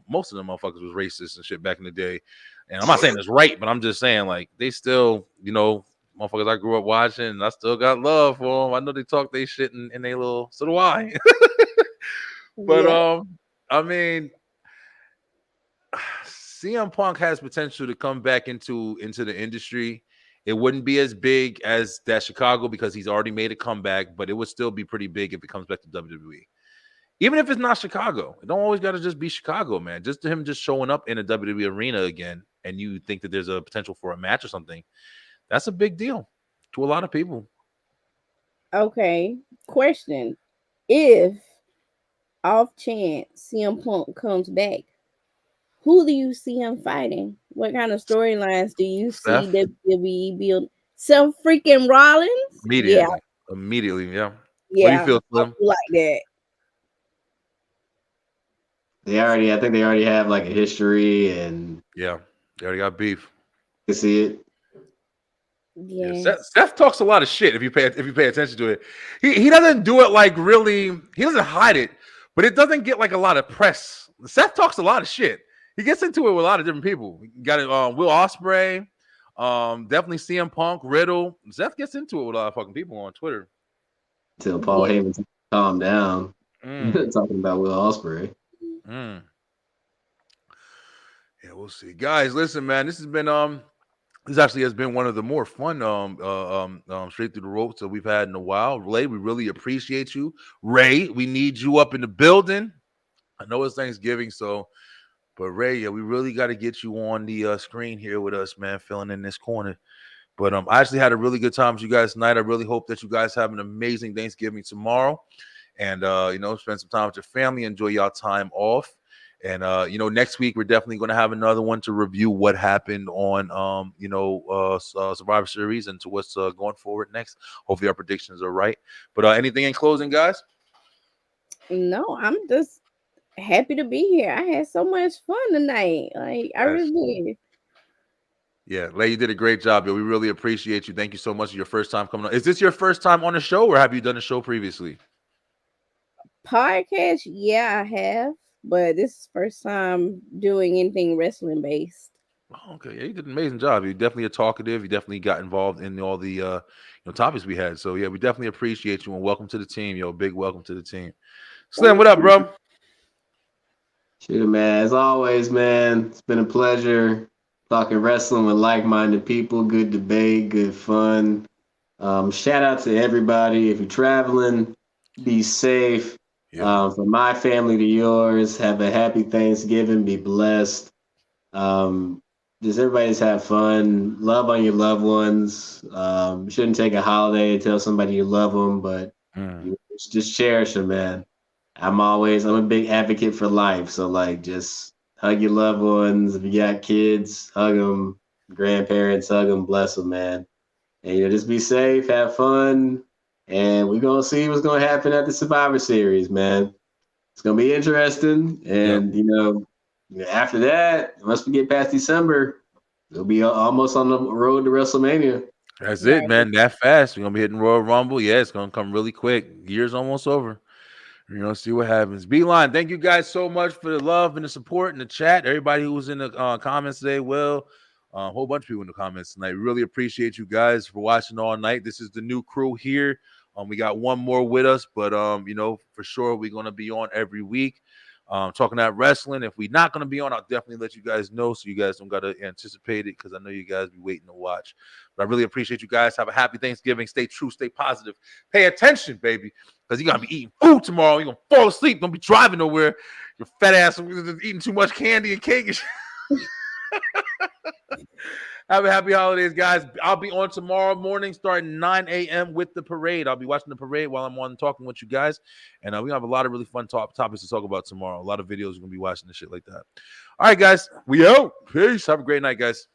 Most of them motherfuckers was racist and shit back in the day. And I'm not saying it's right, but I'm just saying like they still, motherfuckers I grew up watching, and I still got love for them. I know they talk they shit in they little, so do I. But I mean, CM Punk has potential to come back into the industry. It wouldn't be as big as that Chicago because he's already made a comeback, but it would still be pretty big if it comes back to WWE. Even if it's not Chicago, it don't always got to just be Chicago, man. Just him just showing up in a WWE arena again, and you think that there's a potential for a match or something, that's a big deal to a lot of people. Okay. Question. If off chance CM Punk comes back, who do you see him fighting? What kind of storylines do you see Seth? WWE build? Self freaking Rollins? Immediately, yeah. Yeah. What do you feel, I Slim? feel like that. I think they already have like a history, and Yeah, they already got beef. you can see it. Yeah. Seth talks a lot of shit if you pay attention to it. He doesn't do it like really. He doesn't hide it, but it doesn't get like a lot of press. Seth talks a lot of shit. He gets into it with a lot of different people. You got it. Will Ospreay, definitely CM Punk, Riddle. Seth gets into it with a lot of fucking people on Twitter. Until Paul Heyman calmed down, talking about Will Ospreay. Yeah, we'll see, guys. Listen, man, this actually has been one of the more fun straight through the ropes that we've had in a while. Ray, we really appreciate you. Ray, we need you up in the building. I know it's Thanksgiving, but Ray, yeah, we really got to get you on the screen here with us, man, filling in this corner. But I actually had a really good time with you guys tonight. I really hope that you guys have an amazing Thanksgiving tomorrow, and spend some time with your family, enjoy y'all time off. And next week we're definitely going to have another one to review what happened on Survivor Series and to what's going forward next. Hopefully our predictions are right. But anything in closing, guys? No, I'm just happy to be here. I had so much fun tonight. Like I really did. Yeah, Lay, you did a great job, yo. We really appreciate you. Thank you so much for your first time coming on. Is this your first time on the show, or have you done a show previously? Podcast, yeah, I have, but this is first time doing anything wrestling based. Oh, okay, yeah, you did an amazing job. You definitely are talkative. You definitely got involved in all the topics we had. So yeah, we definitely appreciate you and welcome to the team, yo. Big welcome to the team. Slim, what up, bro? Shoot, man. As always, man, it's been a pleasure talking wrestling with like-minded people. Good debate, good fun. Shout out to everybody. If you're traveling, be safe. From my family to yours, have a happy Thanksgiving. Be blessed. Just everybody just have fun. Love on your loved ones. You shouldn't take a holiday to tell somebody you love them, but you just cherish them, man. I'm a big advocate for life. So like, just hug your loved ones. If you got kids, hug them. Grandparents, hug them. Bless them, man. And just be safe, have fun, and we're gonna see what's gonna happen at the Survivor Series, man. It's gonna be interesting, and after that, once we get past December, we'll be almost on the road to WrestleMania. That's it, man. That fast. We're gonna be hitting Royal Rumble. Yeah, it's gonna come really quick. Year's almost over. See what happens. Beeline, thank you guys so much for the love and the support and the chat. Everybody who was in the comments today, a whole bunch of people in the comments tonight. Really appreciate you guys for watching all night. This is the new crew here. We got one more with us, but for sure we're gonna be on every week. Talking about wrestling. If we're not gonna be on, I'll definitely let you guys know so you guys don't gotta anticipate it because I know you guys be waiting to watch. But I really appreciate you guys. Have a happy Thanksgiving. Stay true, stay positive. Pay attention, baby, because you're gonna be eating food tomorrow. You're gonna fall asleep. Don't be driving nowhere. Your fat ass eating too much candy and cake. Have a happy holidays, guys. I'll be on tomorrow morning starting 9 a.m. with the parade. I'll be watching the parade while I'm on talking with you guys. And we have a lot of really fun topics to talk about tomorrow. A lot of videos we're going to be watching and shit like that. All right, guys. We out. Peace. Have a great night, guys.